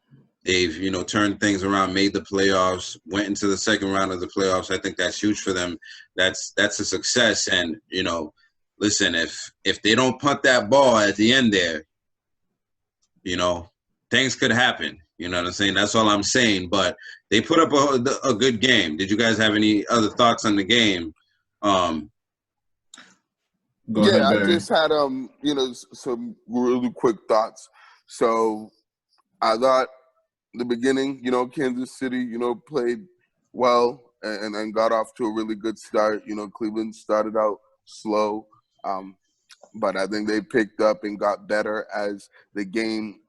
They've, turned things around, made the playoffs, went into the second round of the playoffs. I think that's huge for them. That's a success. And, listen, if they don't punt that ball at the end there, things could happen. You know what I'm saying? That's all I'm saying. But they put up a good game. Did you guys have any other thoughts on the game? Go Yeah, ahead, I Barry. just had some really quick thoughts. So I thought the beginning, Kansas City, played well and got off to a really good start. Cleveland started out slow, but I think they picked up and got better as the game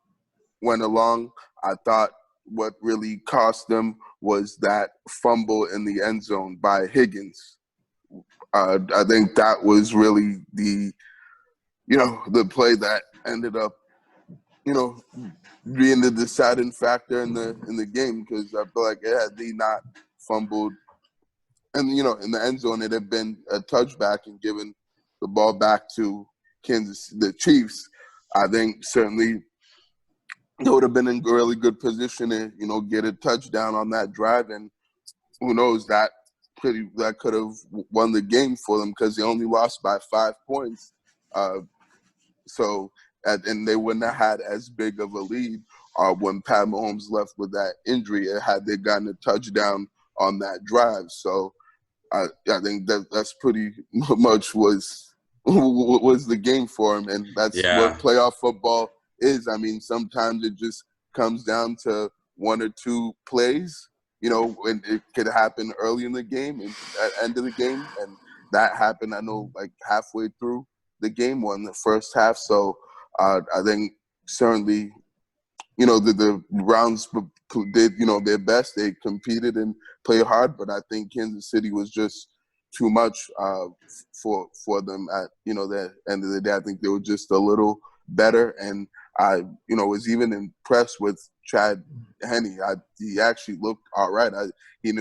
went along. I thought what really cost them was that fumble in the end zone by Higgins. I think that was really the play that ended up, being the deciding factor in the game, because I feel like had he not fumbled and in the end zone, it had been a touchback and given the ball back to the Chiefs. I think certainly they would have been in really good position to get a touchdown on that drive, and who knows, that could have won the game for them, because they only lost by 5 points. And they wouldn't have had as big of a lead when Pat Mahomes left with that injury, had they gotten a touchdown on that drive. So I think that's pretty much was the game for him, and that's what playoff football is. I mean, sometimes it just comes down to one or two plays, and it could happen early in the game and at the end of the game, and that happened, I know, like halfway through the game, in the first half. So I think certainly, the Browns did, their best. They competed and played hard, but I think Kansas City was just too much for them at, the end of the day. I think they were just a little better, and I, was even impressed with Chad Henne. He actually looked all right. He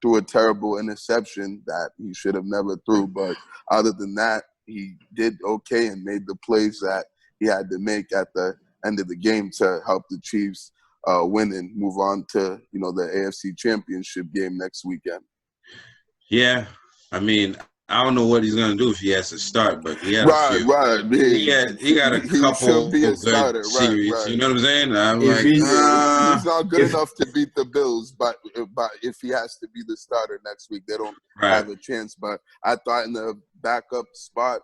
threw a terrible interception that he should have never threw, but other than that, he did okay and made the plays that he had to make at the end of the game to help the Chiefs win and move on to, the AFC Championship game next weekend. Yeah, I mean, I don't know what he's gonna do if he has to start, but he had a few. Right. He got a couple be a good starter. series. Right. You know what I'm saying? I'm He's not good enough to beat the Bills, but if he has to be the starter next week, they don't have a chance. But I thought in the backup spot,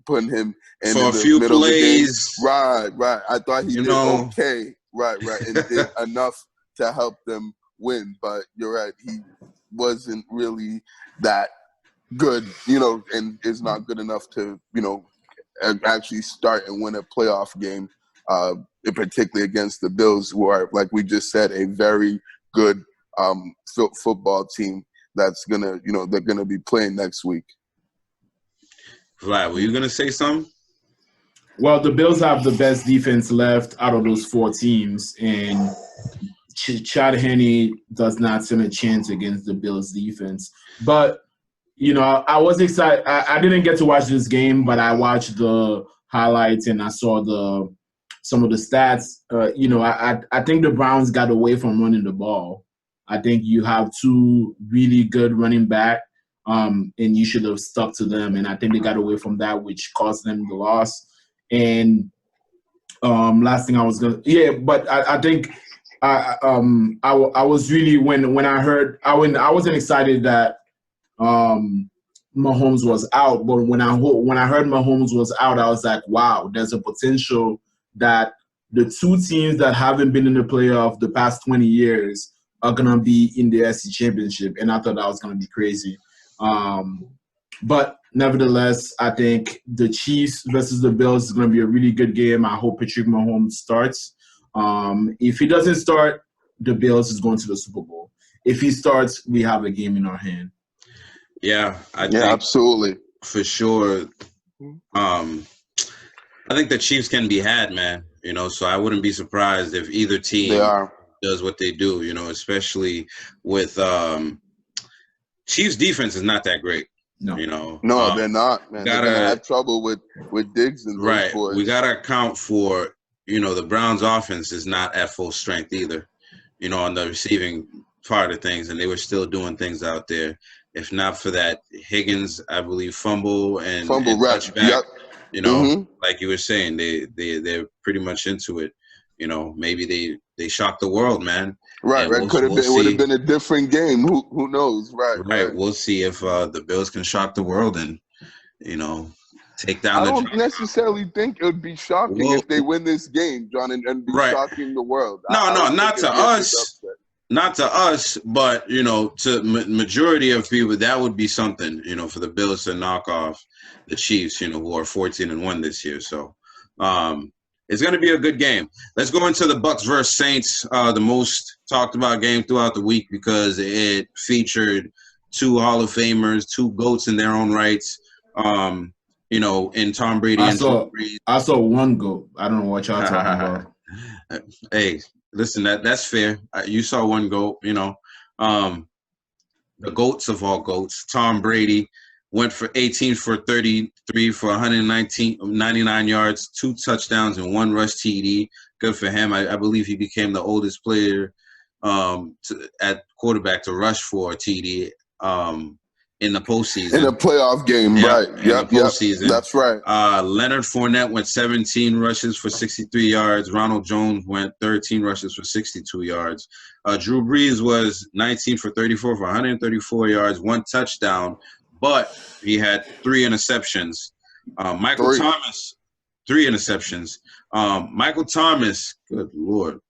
putting him in for a the few middle plays. Of the game. Right. I thought he did okay. Right. And did enough to help them win. But you're right, he wasn't really that good, and is not good enough to, actually start and win a playoff game, particularly against the Bills, who are, like we just said, a very good football team that's gonna, they're gonna be playing next week. Vlad, were you gonna say something? Well, the Bills have the best defense left out of those four teams, and Chad Henne does not stand a chance against the Bills defense. But, I was excited. I didn't get to watch this game, but I watched the highlights and I saw some of the stats. I think the Browns got away from running the ball. I think you have two really good running back, and you should have stuck to them. And I think they got away from that, which caused them the loss. And last thing I was but I think I was really when I heard I wasn't excited that Mahomes was out, but when I heard Mahomes was out, I was like, wow, there's a potential that the two teams that haven't been in the playoff the past 20 years are gonna be in the SC Championship, and I thought that was gonna be crazy. But nevertheless, I think the Chiefs versus the Bills is going to be a really good game. I hope Patrick Mahomes starts. If he doesn't start, the Bills is going to the Super Bowl. If he starts, we have a game in our hand. Yeah, I think absolutely. For sure. I think the Chiefs can be had, man. So I wouldn't be surprised if either team does what they do, especially with Chiefs defense is not that great. No, they're not, man. They're gonna have trouble with Diggs and those boys. We gotta account for, the Browns' offense is not at full strength either, on the receiving part of things, and they were still doing things out there. If not for that Higgins, I believe, fumble and touchback. You know, like you were saying, they're pretty much into it. You know, maybe they shocked the world, man. Right, And right. Could have been. It would have see. been a different game. Who knows? Right, Right. We'll see if the Bills can shock the world and, you know, take down I the don't necessarily think it would be shocking if they win this game, John, and be shocking the world. No, not to us. Not to us, but, you know, to majority of people, that would be something, you know, for the Bills to knock off the Chiefs, you know, who are 14-1 this year. So it's going to be a good game. Let's go into the Bucs versus Saints, the most talked about game throughout the week because it featured two Hall of Famers, two GOATs in their own rights, you know, in Tom Brady and Drew Brees. I saw one GOAT. I don't know what y'all talking about. Hey, listen, that's fair. You saw one GOAT, you know. The GOATs of all GOATs, Tom Brady, went for 18 for 33 for 99 yards, 2 touchdowns, and 1 rush TD. Good for him. I believe he became the oldest player at quarterback to rush for a TD in the postseason. In a playoff game, right. Yep, postseason. That's right. Leonard Fournette went 17 rushes for 63 yards. Ronald Jones went 13 rushes for 62 yards. Drew Brees was 19 for 34 for 134 yards, 1 touchdown, but he had 3 interceptions. Michael Thomas, 3 interceptions. Michael Thomas, good Lord.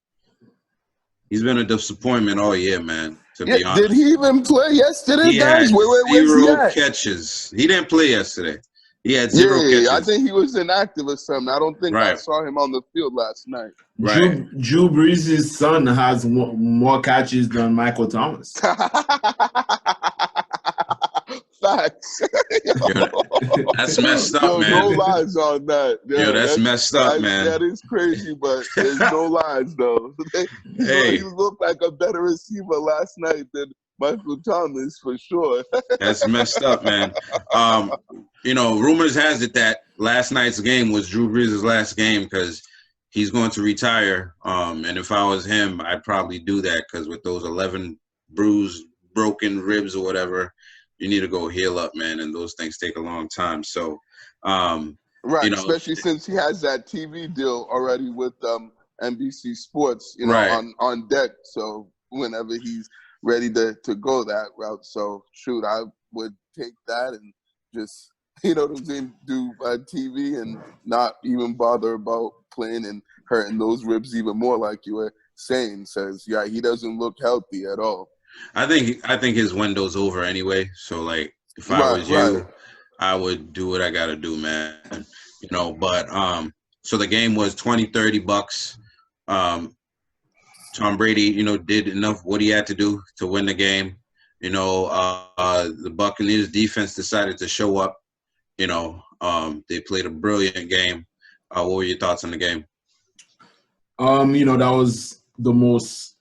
He's been a disappointment all year, man, to be honest. Did he even play yesterday, guys? Where's he at? Catches. He didn't play yesterday. He had 0 catches. I think he was inactive or something. I don't think I saw him on the field last night. Right. Drew Brees' son has more catches than Michael Thomas. Facts. That's messed up, man. No lies on that. That's messed up, man. That is crazy, but there's no lies, though. He looked like a better receiver last night than Michael Thomas, for sure. That's messed up, man. You know, rumors has it that last night's game was Drew Brees' last game because he's going to retire. And if I was him, I'd probably do that because with those 11 bruised, broken ribs or whatever, you need to go heal up, man, and those things take a long time. So, right, you know, especially since he has that TV deal already with NBC Sports, you know, on deck. So whenever he's ready to go that route, so shoot, I would take that and just, you know what I'm saying, do TV and not even bother about playing and hurting those ribs even more, like you were saying. Says, he doesn't look healthy at all. I think his window's over anyway. So like, if I was you, I would do what I gotta do, man. You know, but so the game was 20-30 Bucs. Tom Brady, you know, did enough what he had to do to win the game. You know, the Buccaneers defense decided to show up. You know, they played a brilliant game. What were your thoughts on the game? You know, that was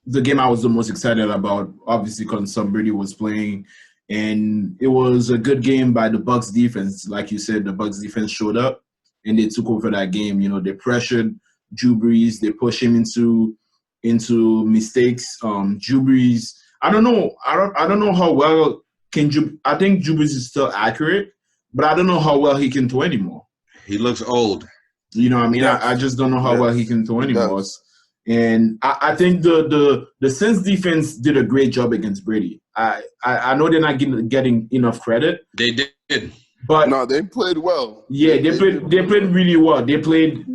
the game I was the most excited about, obviously, because Tom Brady was playing. And it was a good game by the Bucs defense. Like you said, the Bucs defense showed up and they took over that game. You know, they pressured Drew Brees. They pushed him into mistakes. Drew Brees, I don't know how well I think Drew Brees is still accurate, but I don't know how well he can throw anymore. He looks old. You know what I mean? I just don't know how well he can throw anymore. And I think the Saints defense did a great job against Brady. I know they're not getting enough credit. They did. But no, they played well. Yeah, they played really well. They played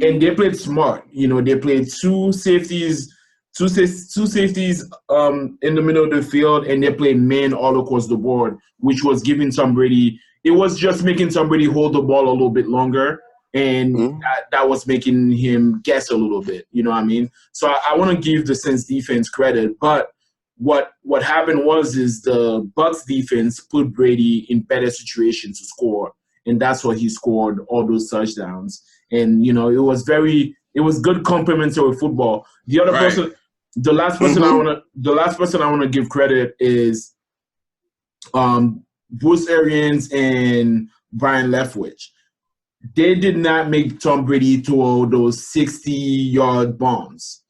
smart. You know, they played two safeties in the middle of the field, and they played man all across the board, which was giving Tom Brady. It was just making Tom Brady hold the ball a little bit longer. And that was making him guess a little bit, you know what I mean? So I want to give the Saints defense credit, but what happened is the Bucs defense put Brady in better situations to score, and that's why he scored all those touchdowns. And you know, it was good complementary football. The other person, the last person I want to give credit is Bruce Arians and Brian Leftwich. They did not make Tom Brady throw those 60-yard bombs.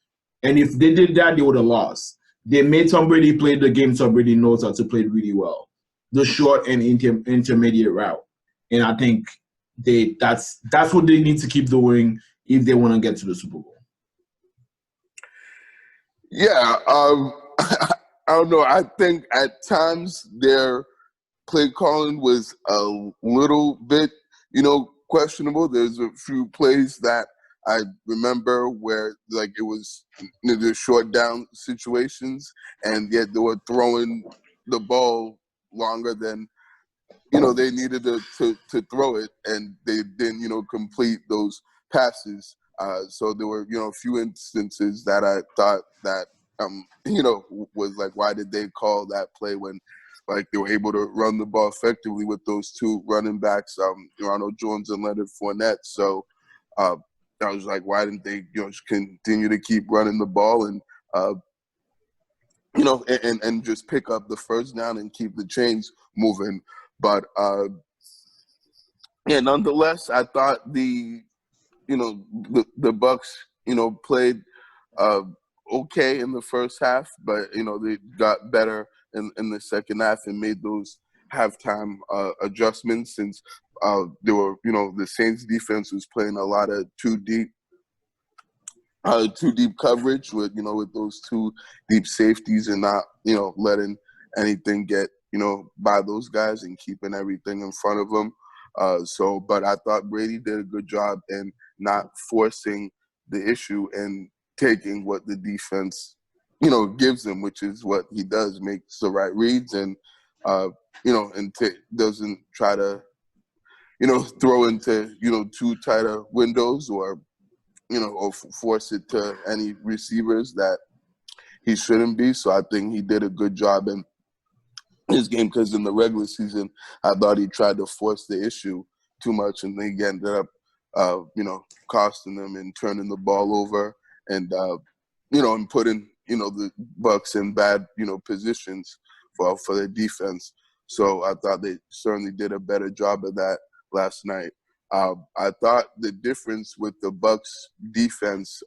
And if they did that, they would have lost. They made Tom Brady play the game Tom Brady knows how to play really well, the short and intermediate route. And I think that's what they need to keep doing if they want to get to the Super Bowl. Yeah, I don't know. I think at times their play calling was a little bit, questionable. There's a few plays that I remember where like it was the short down situations, and yet they were throwing the ball longer than they needed to throw it, and they didn't complete those passes. So there were a few instances that I thought that was like, why did they call that play when like they were able to run the ball effectively with those two running backs, Ronald Jones and Leonard Fournette. So I was like, why didn't they just continue to keep running the ball and and just pick up the first down and keep the chains moving. But yeah, nonetheless, I thought the Bucks played okay in the first half, but they got better in the second half and made those halftime adjustments since they were the Saints defense was playing a lot of too deep coverage with those two deep safeties and not letting anything get by those guys and keeping everything in front of them. But I thought Brady did a good job in not forcing the issue and taking what the defense gives him, which is what he does, makes the right reads and doesn't try to throw into too tighter windows or force it to any receivers that he shouldn't be. So I think he did a good job in his game, because in the regular season, I thought he tried to force the issue too much, and he ended up, costing them and turning the ball over and, and putting, the Bucks in bad, positions for their defense. So I thought they certainly did a better job of that last night. I thought the difference with the Bucks defense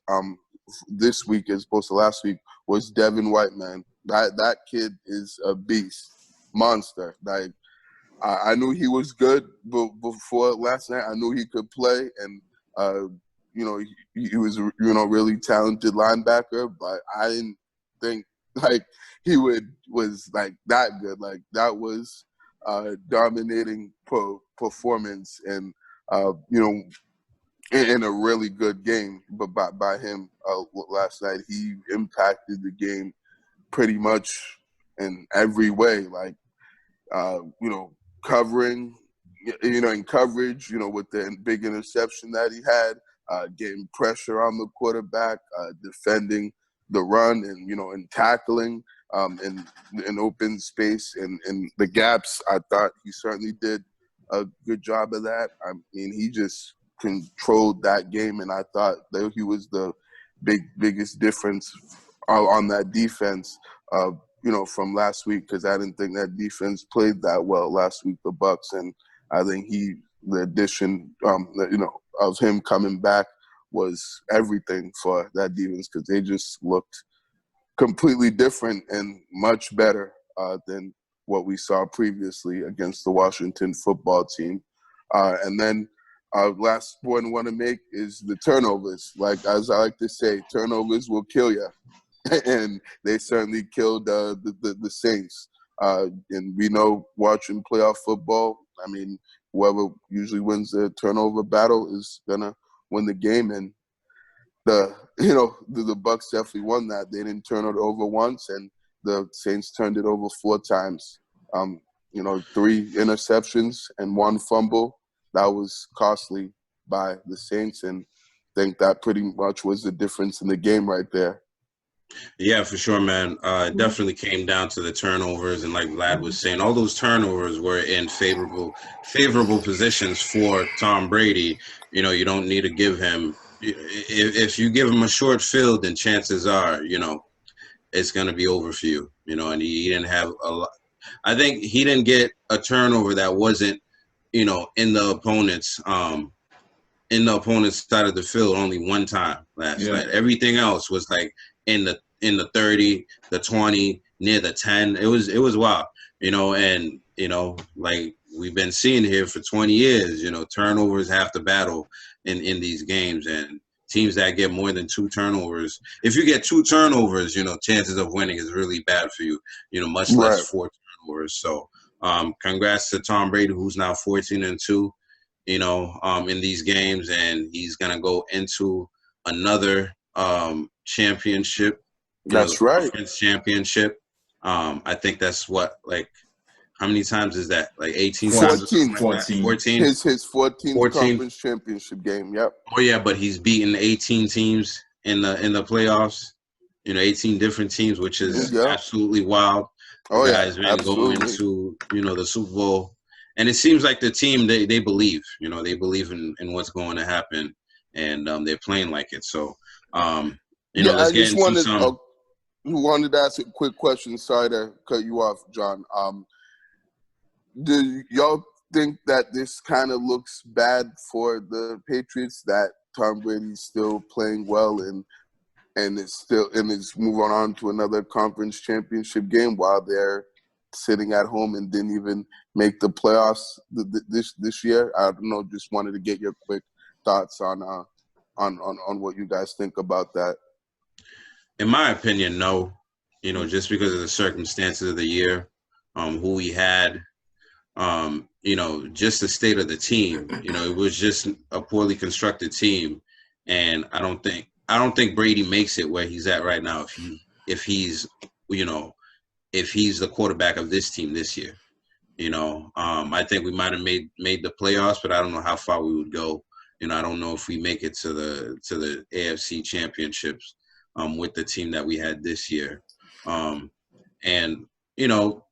this week as opposed to last week was Devin White, man. That kid is a beast, monster. Like I knew he was good before last night. I knew he could play, and he was really talented linebacker. But I didn't think like he was like that good. Like that was dominating performance and. In a really good game, but by him last night, he impacted the game pretty much in every way. Like, covering, in coverage, with the big interception that he had, getting pressure on the quarterback, defending the run, and and tackling in open space and the gaps. I thought he certainly did a good job of that. I mean, he just controlled that game, and I thought that he was the biggest difference on that defense, from last week, because I didn't think that defense played that well last week, the Bucks, and I think the addition, of him coming back was everything for that defense, because they just looked completely different and much better than what we saw previously against the Washington football team. And then last point I want to make is the turnovers. Like, as I like to say, turnovers will kill you. And they certainly killed the Saints. And we know, watching playoff football, I mean, whoever usually wins the turnover battle is going to win the game. And the Bucks definitely won that. They didn't turn it over once, and the Saints turned it over 4 times. 3 interceptions and 1 fumble. That was costly by the Saints, and I think that pretty much was the difference in the game right there. Yeah, for sure, man. It definitely came down to the turnovers, and like Vlad was saying, all those turnovers were in favorable positions for Tom Brady. You don't need to give him. If you give him a short field, then chances are, it's going to be over for you. And he didn't have a lot. I think he didn't get a turnover that wasn't, in the opponent's side of the field only one time last night. Everything else was like in the 30, the 20, near the 10. It was wild, and like we've been seeing here for 20 years. Turnovers half the battle in these games, and teams that get more than 2 turnovers. If you get 2 turnovers, chances of winning is really bad for you. Much less 4 turnovers. So, congrats to Tom Brady, who's now 14-2. In these games, and he's gonna go into another championship. That's the right. Conference championship. I think that's what, like, how many times is that? Like 18 times or something like that? 14. His 14th 14. conference championship game. Yep. Oh yeah, but he's beaten 18 teams in the playoffs. 18 different teams, which is absolutely wild. The guy's been going to the Super Bowl. And it seems like the team, they believe, they believe in what's going to happen, and they're playing like it. So, let's get into some. Wanted to ask a quick question. Sorry to cut you off, John. Do y'all think that this kind of looks bad for the Patriots, that Tom Brady's still playing well and is moving on to another conference championship game while they're sitting at home and didn't even make the playoffs this year? I don't know. Just wanted to get your quick thoughts on what you guys think about that. In my opinion, no. Just because of the circumstances of the year, who we had, just the state of the team. It was just a poorly constructed team, and I don't think Brady makes it where he's at right now if he's the quarterback of this team this year. I think we might have made the playoffs, but I don't know how far we would go. I don't know if we make it to the AFC championships with the team that we had this year. And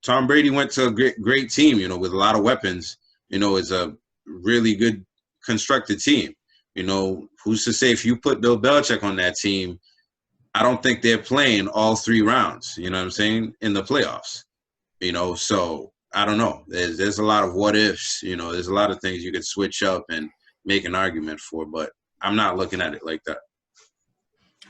Tom Brady went to a great team, with a lot of weapons. It's a really good constructed team. Who's to say if you put Bill Belichick on that team, I don't think they're playing all 3 rounds, you know what I'm saying, in the playoffs. So I don't know. There's a lot of what ifs, there's a lot of things you could switch up and make an argument for, but I'm not looking at it like that.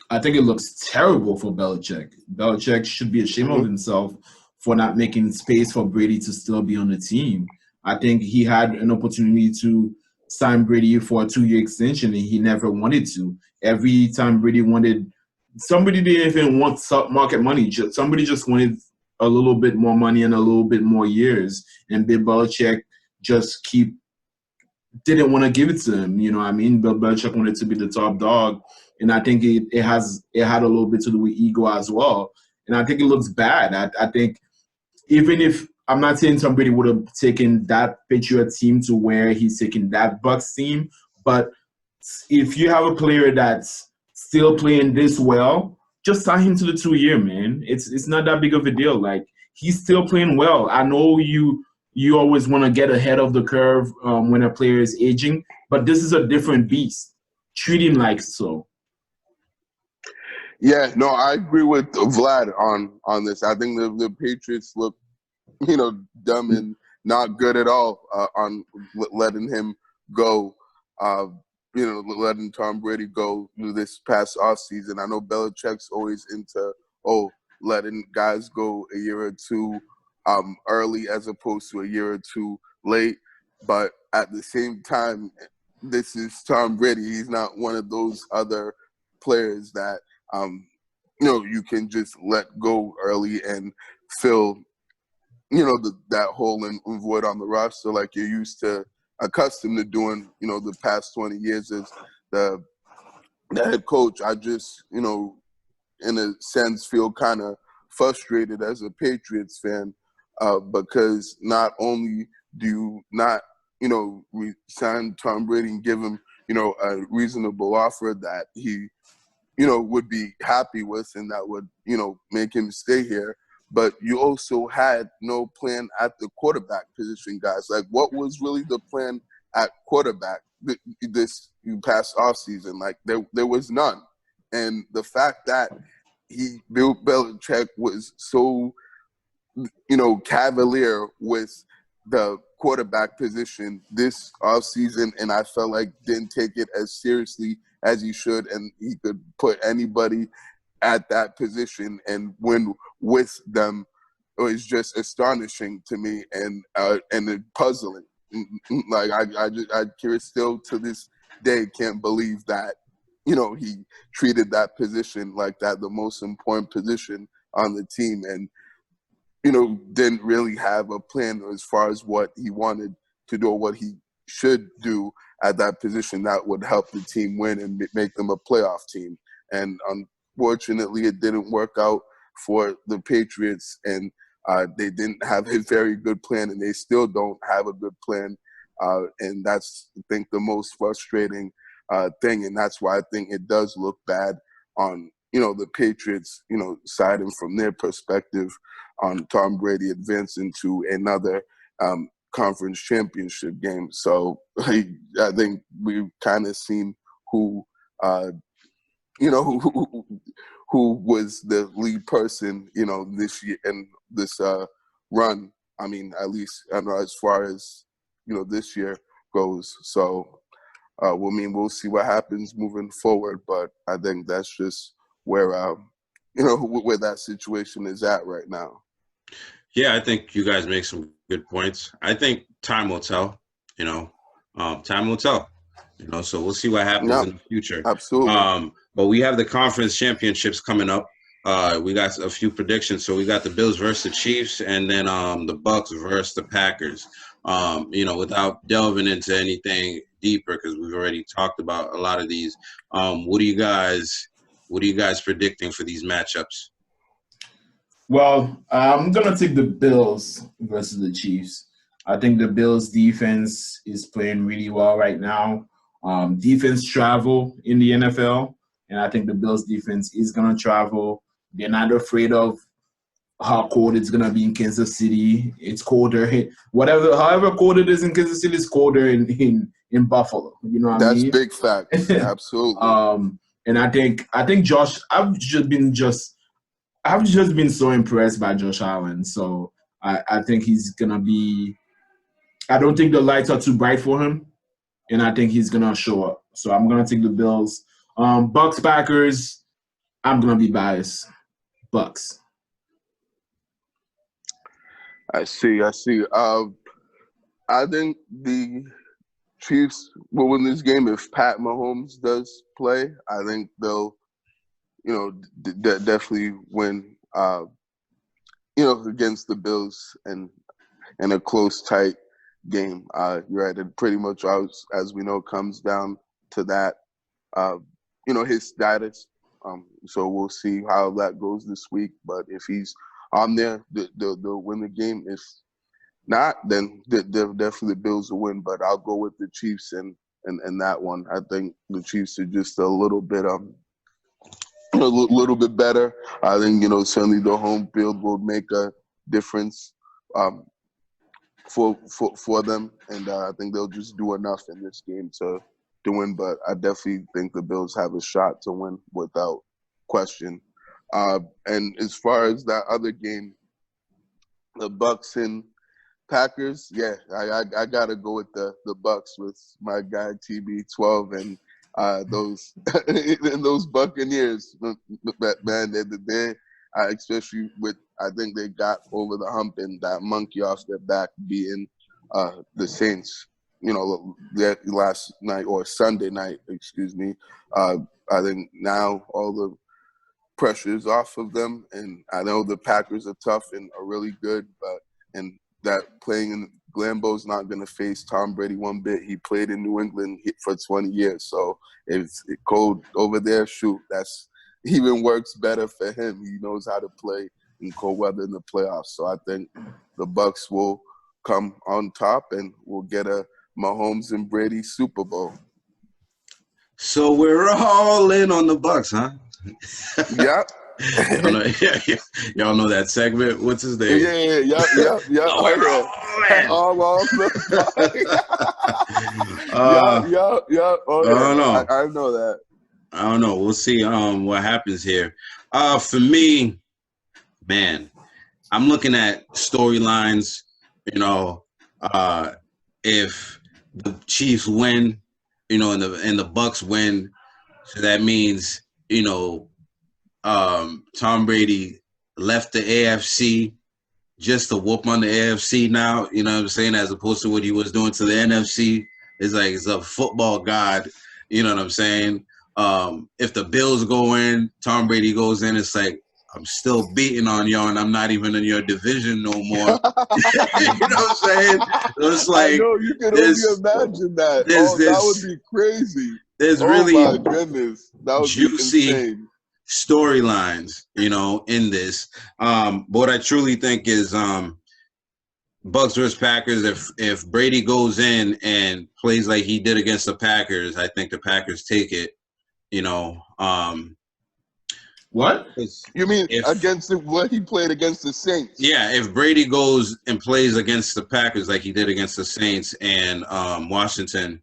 I think it looks terrible for Belichick. Belichick should be ashamed of himself for not making space for Brady to still be on the team. I think he had an opportunity to sign Brady for a 2-year extension, and he never wanted to. Every time Brady wanted – somebody didn't even want market money. Somebody just wanted a little bit more money and a little bit more years, and Bill Belichick just didn't want to give it to him. You know what I mean? Bill Belichick wanted to be the top dog, and I think it had a little bit to do with ego as well. And I think it looks bad. I think even if I'm not saying Tom Brady would have taken that Patriot team to where he's taking that Bucs team, but if you have a player that's still playing this well, just sign him to the 2-year, man. It's not that big of a deal. Like, he's still playing well. I know you always want to get ahead of the curve when a player is aging, but this is a different beast. Treat him like so. Yeah, no, I agree with Vlad on this. I think the Patriots look, dumb and not good at all on letting him go. Letting Tom Brady go this past offseason. I know Belichick's always into letting guys go a year or 2 early as opposed to a year or 2 late. But at the same time, this is Tom Brady. He's not one of those other players that you can just let go early and fill that hole and void on the roster like you're accustomed to doing the past 20 years as the head coach. I just in a sense feel kind of frustrated as a Patriots fan because not only do you not sign Tom Brady and give him a reasonable offer that he would be happy with and that would, make him stay here. But you also had no plan at the quarterback position, guys. Like, what was really the plan at quarterback this past offseason? Like, there was none. And the fact that Bill Belichick was so, cavalier with the quarterback position this offseason, and I felt like didn't take it as seriously as he should, and he could put anybody at that position and win with them. is just astonishing to me and puzzling. Like I still to this day can't believe that, you know, he treated that position like that, the most important position on the team, and, you know, didn't really have a plan as far as what he wanted to do or what he should do at that position that would help the team win and make them a playoff team. And unfortunately, it didn't work out for the Patriots, and they didn't have a very good plan, and they still don't have a good plan. And that's, I think, the most frustrating thing, and that's why I think it does look bad on, you know, the Patriots, you know, side, and from their perspective on Tom Brady advancing to another conference championship game. So I think we've kind of seen who, you know, who was the lead person, you know, this year and this run. I mean, at least I know as far as, you know, this year goes. So, we'll see what happens moving forward. But I think that's just where, you know, where that situation is at right now. Yeah, I think you guys make some good points. I think time will tell, you know. Time will tell, you know, so we'll see what happens in the future. Absolutely. But we have the conference championships coming up. We got a few predictions. So we got the Bills versus the Chiefs, and then the Bucks versus the Packers. You know, without delving into anything deeper, because we've already talked about a lot of these. What are you guys predicting for these matchups? Well, I'm gonna take the Bills versus the Chiefs. I think the Bills defense is playing really well right now. Defense travel in the NFL, and I think the Bills defense is gonna travel. They're not afraid of how cold it's gonna be in Kansas City. It's colder. However cold it is in Kansas City, it's colder in Buffalo. You know what I mean? That's big facts. Absolutely. And I think Josh. I've just been so impressed by Josh Allen. So I think he's gonna be. I don't think the lights are too bright for him, and I think he's gonna show up. So I'm gonna take the Bills. Bucks Packers. I'm gonna be biased. Bucks. I see. I think the Chiefs will win this game if Pat Mahomes does play. I think they'll, you know, definitely win. You know, against the Bills and in a close, tight game. You're right. It pretty much, as we know, comes down to that. You know, his status. So we'll see how that goes this week. But if he's on there, they'll win the game. If not, then definitely the Bills will win. But I'll go with the Chiefs and that one. I think the Chiefs are just a little bit better. I think, you know, certainly the home field will make a difference for them, and I think they'll just do enough in this game to win. But I definitely think the Bills have a shot to win without question. And as far as that other game, the Bucks and Packers, yeah, I gotta go with the Bucks with my guy TB12 and those and those Buccaneers. Man, they especially with, I think they got over the hump and that monkey off their back being the Saints. You know, last night or Sunday night, excuse me. I think now all the pressure is off of them, and I know the Packers are tough and are really good, and that playing in Lambeau's not going to face Tom Brady one bit. He played in New England for 20 years, so if it's cold over there, shoot, that's even works better for him. He knows how to play in cold weather in the playoffs. So I think the Bucks will come on top, and we'll get a Mahomes and Brady Super Bowl. So we're all in on the Bucks, huh? Yep. Y'all know that segment. What's his name? Yeah. All on the yeah. I know that. I don't know. We'll see what happens here. For me, man, I'm looking at storylines. You know, if the Chiefs win, you know, and the Bucks win, so that means, you know, Tom Brady left the AFC just to whoop on the AFC now, you know what I'm saying, as opposed to what he was doing to the NFC. It's like it's a football god, you know what I'm saying? If the Bills go in, Tom Brady goes in, it's like, I'm still beating on y'all and I'm not even in your division no more. You know what I'm saying? It's like, I know, you can only imagine that. That would be crazy. There's oh really my goodness. That would juicy be insane. storylines, you know, in this. But what I truly think is Bucks versus Packers. If Brady goes in and plays like he did against the Packers, I think the Packers take it. You know, what? You mean against what he played against the Saints? Yeah, if Brady goes and plays against the Packers like he did against the Saints and Washington,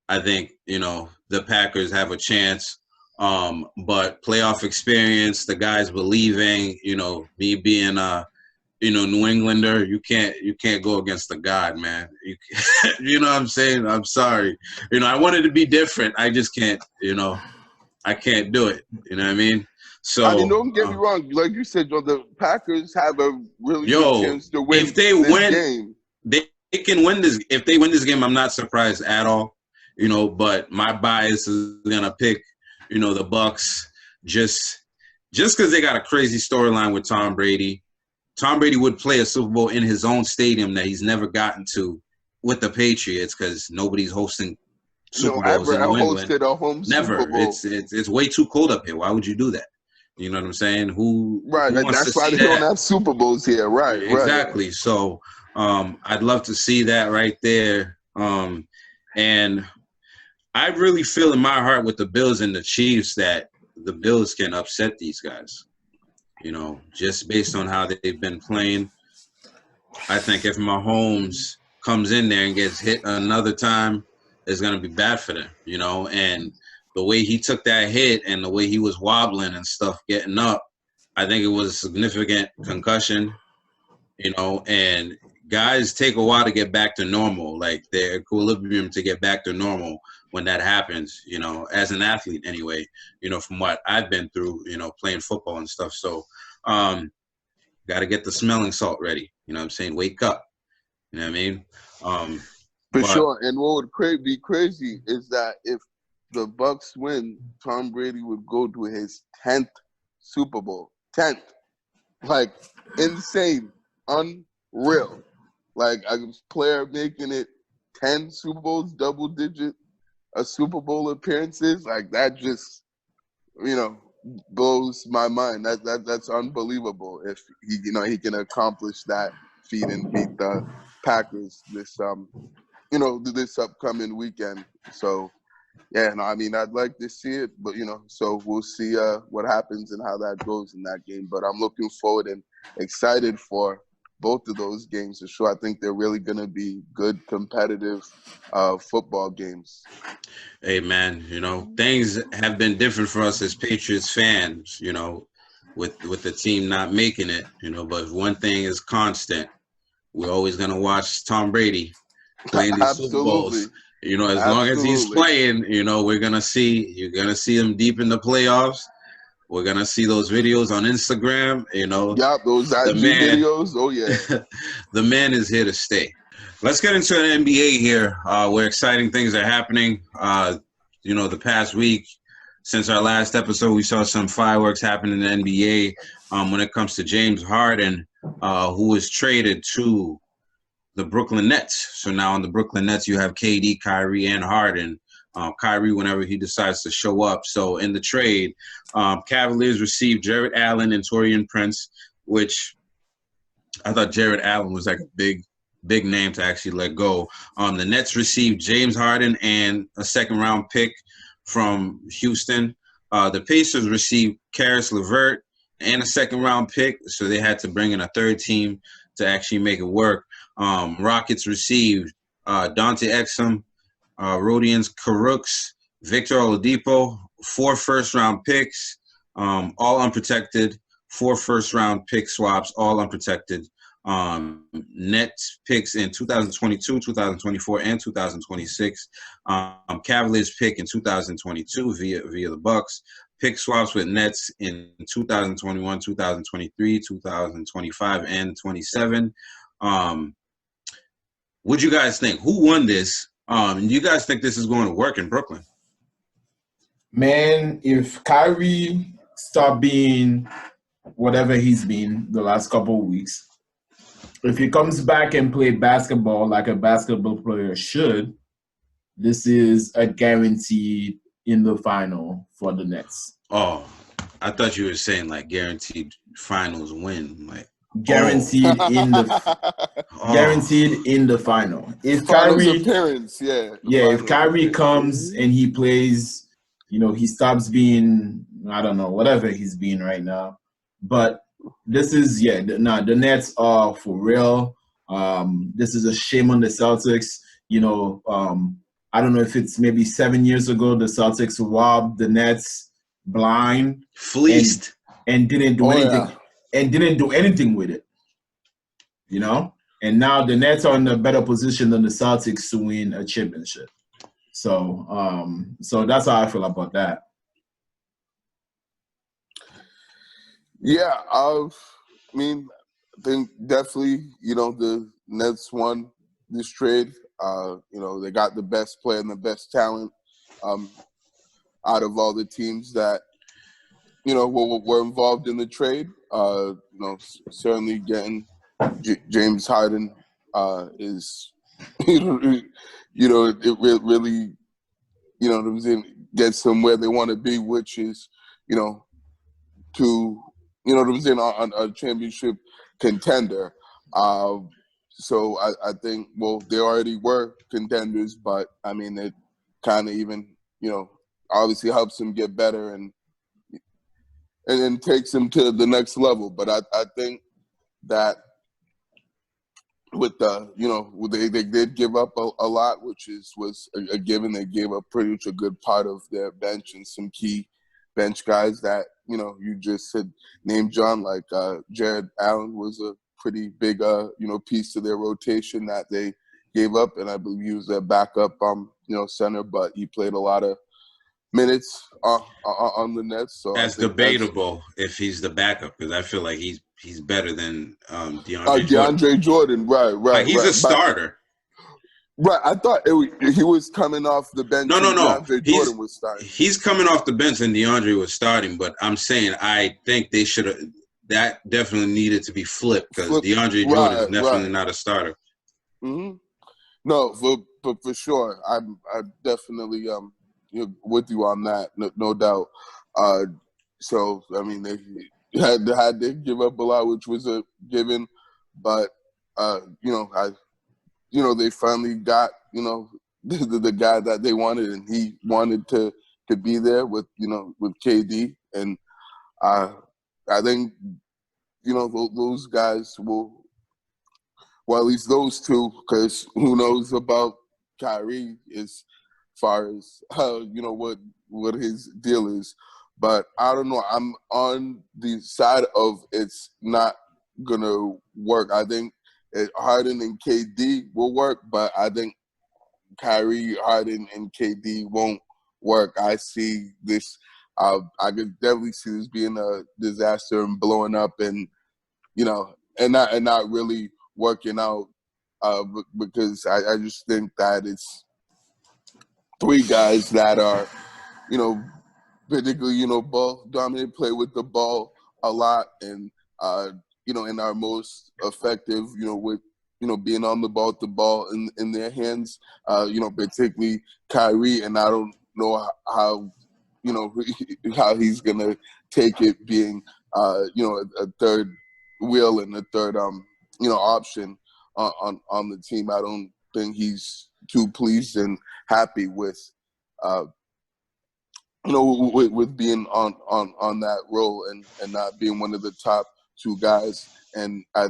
I think, you know, the Packers have a chance. But playoff experience, the guys believing, you know, me being a, you know, New Englander, you can't go against the God, man. You know what I'm saying? I'm sorry. You know, I wanted to be different. I just can't, you know, I can't do it. You know what I mean? So I mean, don't get me wrong. Like you said, Joe, the Packers have a really good chance to win if they this game. They can win this. If they win this game, I'm not surprised at all. You know, but my bias is gonna pick, you know, the Bucks just because they got a crazy storyline with Tom Brady. Tom Brady would play a Super Bowl in his own stadium that he's never gotten to with the Patriots because nobody's hosting Super Bowls in New England. Hosted a home Never. Super Bowl. It's way too cold up here. Why would you do that? You know what I'm saying? Who wants that's to why see they that? don't have Super Bowls here. Right. Exactly. So I'd love to see that right there. And I really feel in my heart with the Bills and the Chiefs that the Bills can upset these guys. You know, just based on how they've been playing. I think if Mahomes comes in there and gets hit another time, it's going to be bad for them, you know. And the way he took that hit and the way he was wobbling and stuff getting up, I think it was a significant concussion, you know. And guys take a while to get back to normal, like their equilibrium to get back to normal when that happens, you know, as an athlete anyway, you know, from what I've been through, you know, playing football and stuff. So got to get the smelling salt ready. You know what I'm saying? Wake up. You know what I mean? For sure. And what would be crazy is that if the Bucks win, Tom Brady would go to his 10th Super Bowl. 10th. Like, insane. Unreal. Like, a player making it 10 Super Bowls, double-digit Super Bowl appearances. Like, that just, you know, blows my mind. That's unbelievable. If he, you know, he can accomplish that feat and beat the Packers this you know, this upcoming weekend. So yeah, no, I mean, I'd like to see it, but you know, so we'll see what happens and how that goes in that game. But I'm looking forward and excited for both of those games for sure. I think they're really going to be good competitive football games. Hey man, you know, things have been different for us as Patriots fans, you know, with the team not making it, you know, but one thing is constant. We're always going to watch Tom Brady playing these Super Bowls. You know, as long as he's playing, you know, you're going to see him deep in the playoffs. We're going to see those videos on Instagram, you know. Yeah, those IG videos. Oh, yeah. The man is here to stay. Let's get into an NBA here, where exciting things are happening. You know, the past week, since our last episode, we saw some fireworks happen in the NBA when it comes to James Harden, who was traded to the Brooklyn Nets. So now on the Brooklyn Nets, you have KD, Kyrie, and Harden. Kyrie, whenever he decides to show up. So in the trade, Cavaliers received Jared Allen and Taurean Prince, which I thought Jared Allen was like a big name to actually let go. The Nets received James Harden and a second-round pick from Houston. The Pacers received Karis LeVert and a second-round pick, so they had to bring in a third team to actually make it work. Rockets received Dante Exum, Rodions Caruks, Victor Oladipo, 4 first-round picks, all unprotected, 4 first-round pick swaps, all unprotected. Nets picks in 2022, 2024, and 2026. Cavaliers pick in 2022 via the Bucks. pick swaps with Nets in 2021, 2023, 2025, and 27. What do you guys think? Who won this? And do you guys think this is going to work in Brooklyn? Man, if Kyrie stop being whatever he's been the last couple of weeks, if he comes back and play basketball like a basketball player should, this is a guaranteed in the final for the Nets. Oh, I thought you were saying like guaranteed finals win, like guaranteed in the final. If finals Kyrie appearance, if Kyrie comes and he plays, he stops being, I don't know, whatever he's being right now. But this is the Nets are for real. This is a shame on the Celtics. I don't know if it's maybe 7 years ago the Celtics robbed the Nets blind, fleeced, and didn't do anything. And didn't do anything with it, And now the Nets are in a better position than the Celtics to win a championship. So that's how I feel about that. Yeah, I think definitely, the Nets won this trade. They got the best player and the best talent out of all the teams that were involved in the trade. Certainly getting James Harden is, it really, gets them where they want to be, which is, to, on a championship contender. So I think, they already were contenders, but it kind of even, obviously helps them get better and takes them to the next level. But I think that with they did give up a lot, which was a given. They gave up pretty much a good part of their bench and some key bench guys that you just said named John, like Jared Allen was a pretty big piece to their rotation that they gave up, and I believe he was their backup center, but he played a lot of minutes on the Nets. So that's debatable if he's the backup, because I feel like he's better than DeAndre Jordan. Right. Like he's a starter. Right, I thought he was coming off the bench. No. DeAndre Jordan was starting. He's coming off the bench and DeAndre was starting, but I'm saying I think they should have. That definitely needed to be flipped because DeAndre Jordan is definitely not a starter. Mm-hmm. No, for sure. I definitely with you on that, no doubt. So they had to give up a lot, which was a given, but they finally got the guy that they wanted, and he wanted to be there with KD, and I think those guys will, well, at least those two, because who knows about Kyrie as far as what his deal is. But I don't know. I'm on the side of it's not gonna work. I think Harden and KD will work, but I think Kyrie, Harden, and KD won't work. I see this. I could definitely see this being a disaster and blowing up, and not really working out. Because I just think that it's three guys that are, particularly, ball dominant, play with the ball a lot, and and are most effective, with being on the ball in their hands, particularly Kyrie, and I don't know how how he's gonna take it being a third wheel and a third option on the team. I don't think he's too pleased and happy with with being on that role and not being one of the top two guys. And I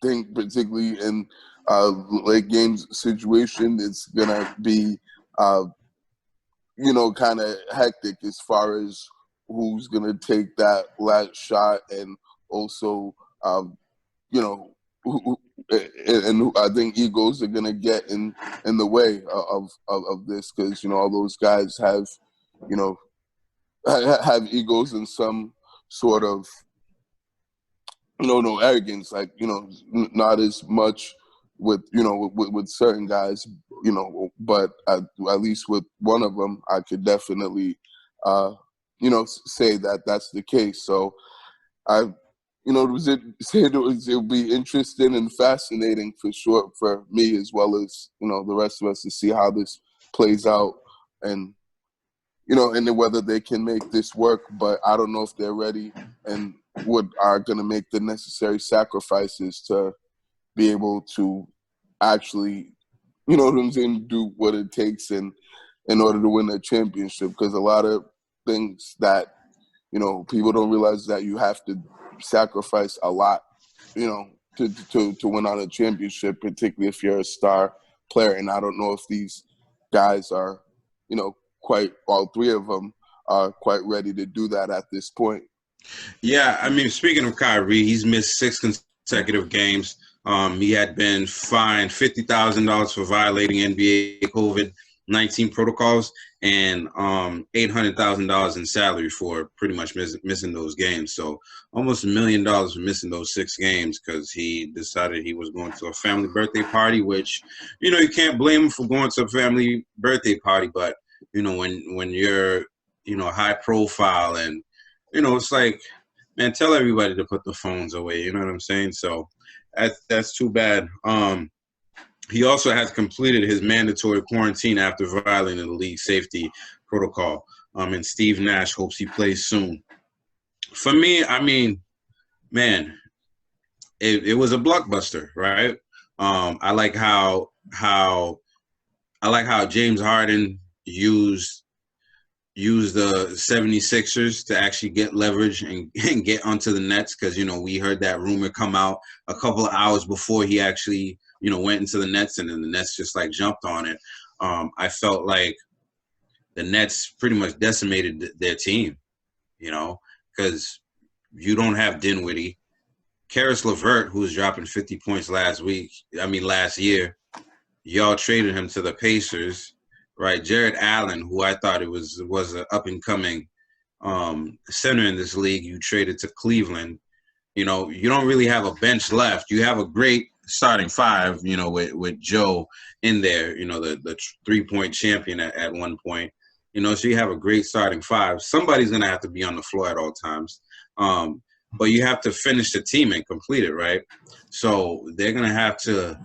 think particularly in late games situation, it's gonna be kind of hectic as far as who's gonna take that last shot, and also and I think egos are gonna get in the way of this, because all those guys have have egos and some sort of no arrogance, like not as much with with certain guys, but at least with one of them, I could definitely say that that's the case. So I it'll be interesting and fascinating for sure for me, as well as the rest of us, to see how this plays out, and and then whether they can make this work. But I don't know if they're ready and are going to make the necessary sacrifices to be able to actually, do what it takes in order to win a championship. Because a lot of things that, people don't realize, that you have to sacrifice a lot, to win on a championship, particularly if you're a star player. And I don't know if these guys are, quite, all three of them are quite ready to do that at this point. Yeah, I mean, speaking of Kyrie, he's missed 6 consecutive games. He had been fined $50,000 for violating NBA COVID-19 protocols, and $800,000 in salary for pretty much missing those games. So almost $1 million for missing those 6 games because he decided he was going to a family birthday party, which, you can't blame him for going to a family birthday party. But, when you're, high profile and, it's like, man, tell everybody to put the phones away. You know what I'm saying? So that's too bad. He also has completed his mandatory quarantine after violating the league safety protocol. And Steve Nash hopes he plays soon. For me, I mean, man, it was a blockbuster, right? I like how James Harden used the 76ers to actually get leverage and get onto the Nets, because, we heard that rumor come out a couple of hours before he actually, went into the Nets, and then the Nets just like jumped on it. I felt like the Nets pretty much decimated their team, because you don't have Dinwiddie. Karis LeVert, who was dropping 50 points last year, y'all traded him to the Pacers. Right, Jared Allen, who I thought it was an up-and-coming center in this league, you traded to Cleveland. You don't really have a bench left. You have a great starting 5, with Joe in there, the 3-point champion at one point. So you have a great starting 5. Somebody's going to have to be on the floor at all times. But you have to finish the team and complete it, right? So they're going to have to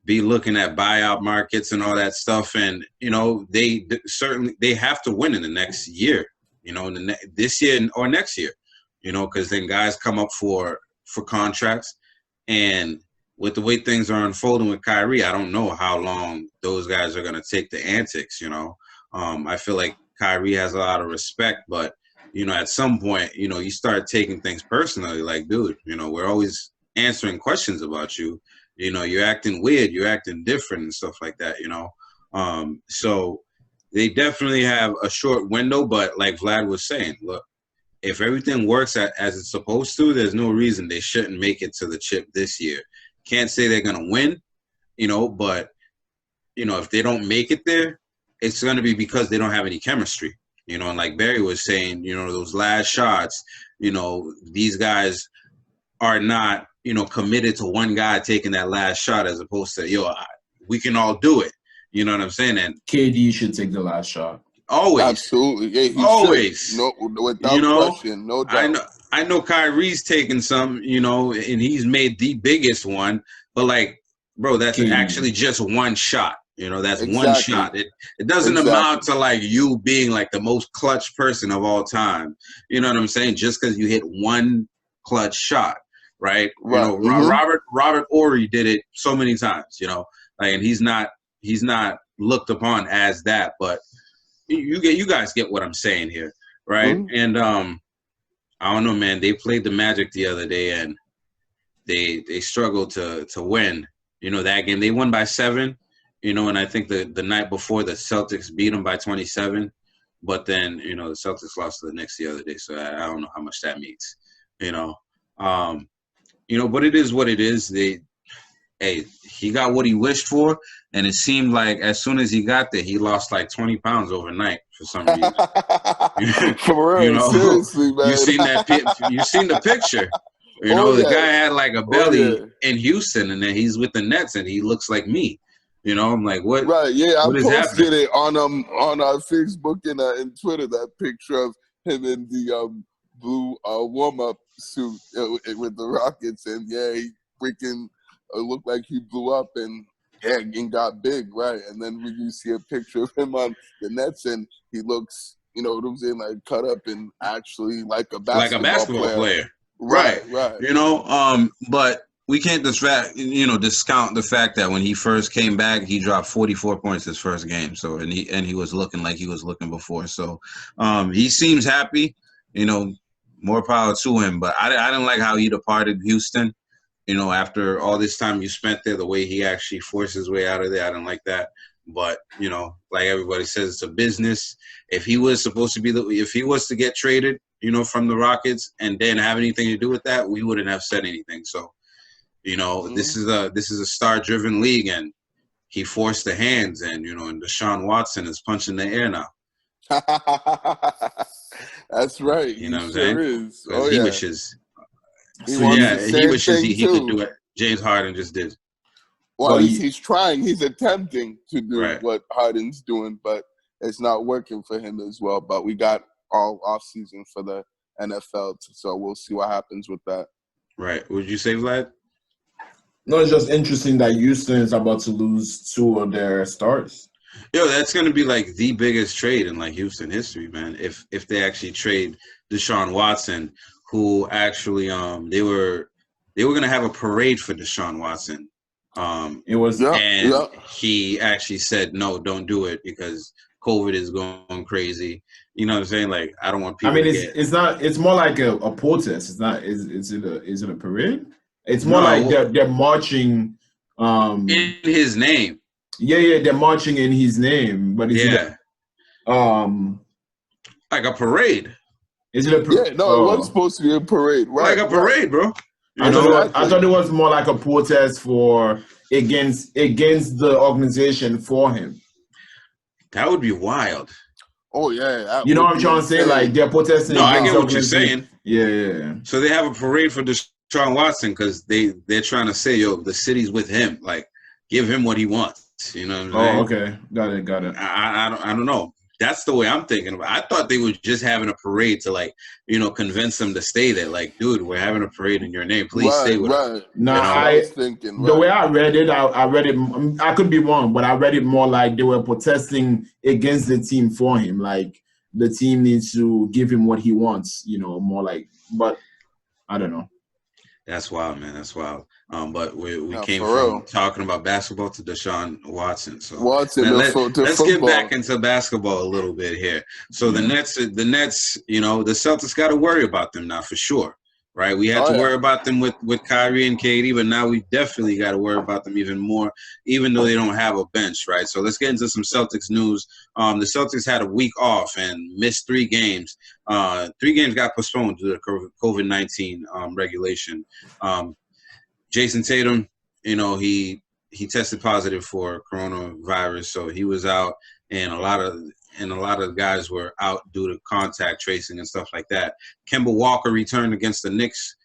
be looking at buyout markets and all that stuff. And, they have to win in the next year, this year or next year, because then guys come up for contracts. And with the way things are unfolding with Kyrie, I don't know how long those guys are going to take the antics, I feel like Kyrie has a lot of respect, but, at some point, you start taking things personally, like, dude, we're always answering questions about you. You're acting weird, you're acting different and stuff like that, So they definitely have a short window, but like Vlad was saying, look, if everything works as it's supposed to, there's no reason they shouldn't make it to the chip this year. Can't say they're going to win, but, if they don't make it there, it's going to be because they don't have any chemistry, and like Barry was saying, those last shots, these guys are not, committed to one guy taking that last shot, as opposed to, we can all do it. You know what I'm saying? And KD should take the last shot. Always. Absolutely. Yeah, he always. Should. No, without question. No doubt. I know Kyrie's taken some, and he's made the biggest one. But, like, bro, that's actually just one shot. That's exactly. One shot. It doesn't amount to, like, you being, like, the most clutch person of all time. You know what I'm saying? Just because you hit one clutch shot. Right. Robert Horry did it so many times, and he's not looked upon as that, but you guys get what I'm saying here. Right. Mm-hmm. And, I don't know, man, they played the Magic the other day and they struggled to win, that game. They won by 7, and I think the night before the Celtics beat them by 27, but then, the Celtics lost to the Knicks the other day. So I don't know how much that means, but it is what it is. hey, he got what he wished for, and it seemed like as soon as he got there, he lost like 20 pounds overnight for some reason. For real, seriously, man. You seen the picture. You Oh, know, the yeah. guy had like a belly yeah. in Houston, and then he's with the Nets, and he looks like me. You know, I'm like, what? Right, yeah, what I is posted happening? it on our Facebook and Twitter, that picture of him in the blue warm up suit with the Rockets, and yeah, he freaking looked like he blew up and got big, right? And then when you see a picture of him on the Nets, and he looks, you know what I'm saying, like cut up and actually like a Like a basketball basketball player. Right. You know, but we can't discount the fact that when he first came back, he dropped 44 points his first game. So and he was looking like he was looking before. So he seems happy, you know, more power to him. But I didn't like how he departed Houston. You know, after all this time you spent there, the way he actually forced his way out of there, I didn't like that. But, you know, like everybody says, it's a business. If he was to get traded, you know, from the Rockets and didn't have anything to do with that, we wouldn't have said anything. So, you know, this is a star-driven league, and he forced the hands, and, you know, and Deshaun Watson is punching the air now. That's right. You know what I'm sure saying? is. Because he wishes. He wants the he same wishes thing he could too. do it. James Harden just did. Well, at least he's trying. He's attempting to do Right. what Harden's doing, but it's not working for him as well. But we got all off season for the NFL, so we'll see what happens with that. Right. Would you say, Vlad? No, it's just interesting that Houston is about to lose two of their stars. Yo, that's gonna be like the biggest trade in like Houston history, man. If they actually trade Deshaun Watson, who actually they were gonna have a parade for Deshaun Watson. It was He actually said no, don't do it because COVID is going crazy. You know what I'm saying? Like I don't want people. it's not. It's more like a protest. It's not. Is it a parade? It's more like they're marching. In his name. Yeah, they're marching in his name, but like a parade. Is it a parade? Yeah, no, it was supposed to be a parade, right? Like a parade, bro. I thought it was more like a protest against the organization for him. That would be wild. Oh yeah, you know what I'm trying to say? Like they're protesting. No, I get what you're saying. Yeah. So they have a parade for Deshaun Watson because they're trying to say, yo, the city's with him. Like, give him what he wants. You know what I'm saying? Okay, got it. I don't know. That's the way I'm thinking about it. I thought they were just having a parade to, like, you know, convince them to stay there. Like, dude, we're having a parade in your name. Please stay with us. No, I was thinking. The way I read it, I read it. I could be wrong, but I read it more like they were protesting against the team for him. Like the team needs to give him what he wants. You know, more like. But I don't know. That's wild, man. That's wild. But we came from talking about basketball to Deshaun Watson. So let's get back into basketball a little bit here. So the Nets, you know, the Celtics got to worry about them now for sure, right? We had to worry about them with Kyrie and KD, but now we definitely got to worry about them even more, even though they don't have a bench, right? So let's get into some Celtics news. The Celtics had a week off and missed 3 games. 3 games got postponed due to COVID-19 regulation. Jason Tatum, you know, he tested positive for coronavirus, so he was out, and a lot of guys were out due to contact tracing and stuff like that. Kemba Walker returned against the Knicks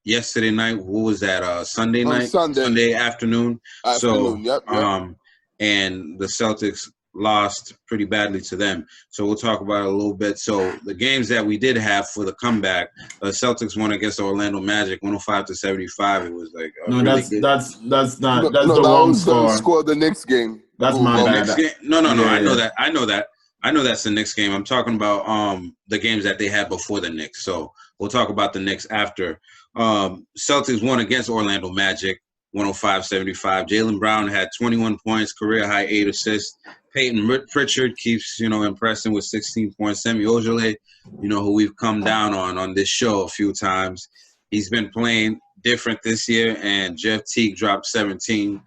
yesterday night. What was that? Sunday night? Sunday afternoon. Yep. And the Celtics lost pretty badly to them. So we'll talk about it a little bit. So the games that we did have for the comeback, the Celtics won against the Orlando Magic, 105-75. It was like that's the wrong score. Score the Knicks game. That's my bad. No. I know that's the Knicks game. I'm talking about the games that they had before the Knicks. So we'll talk about the Knicks after. Celtics won against Orlando Magic, 105-75. Jaylen Brown had 21 points, career high 8 assists. Peyton Pritchard keeps, you know, impressing with 16 points. Semi Ojeleye, you know, who we've come down on this show a few times. He's been playing different this year, and Jeff Teague dropped 17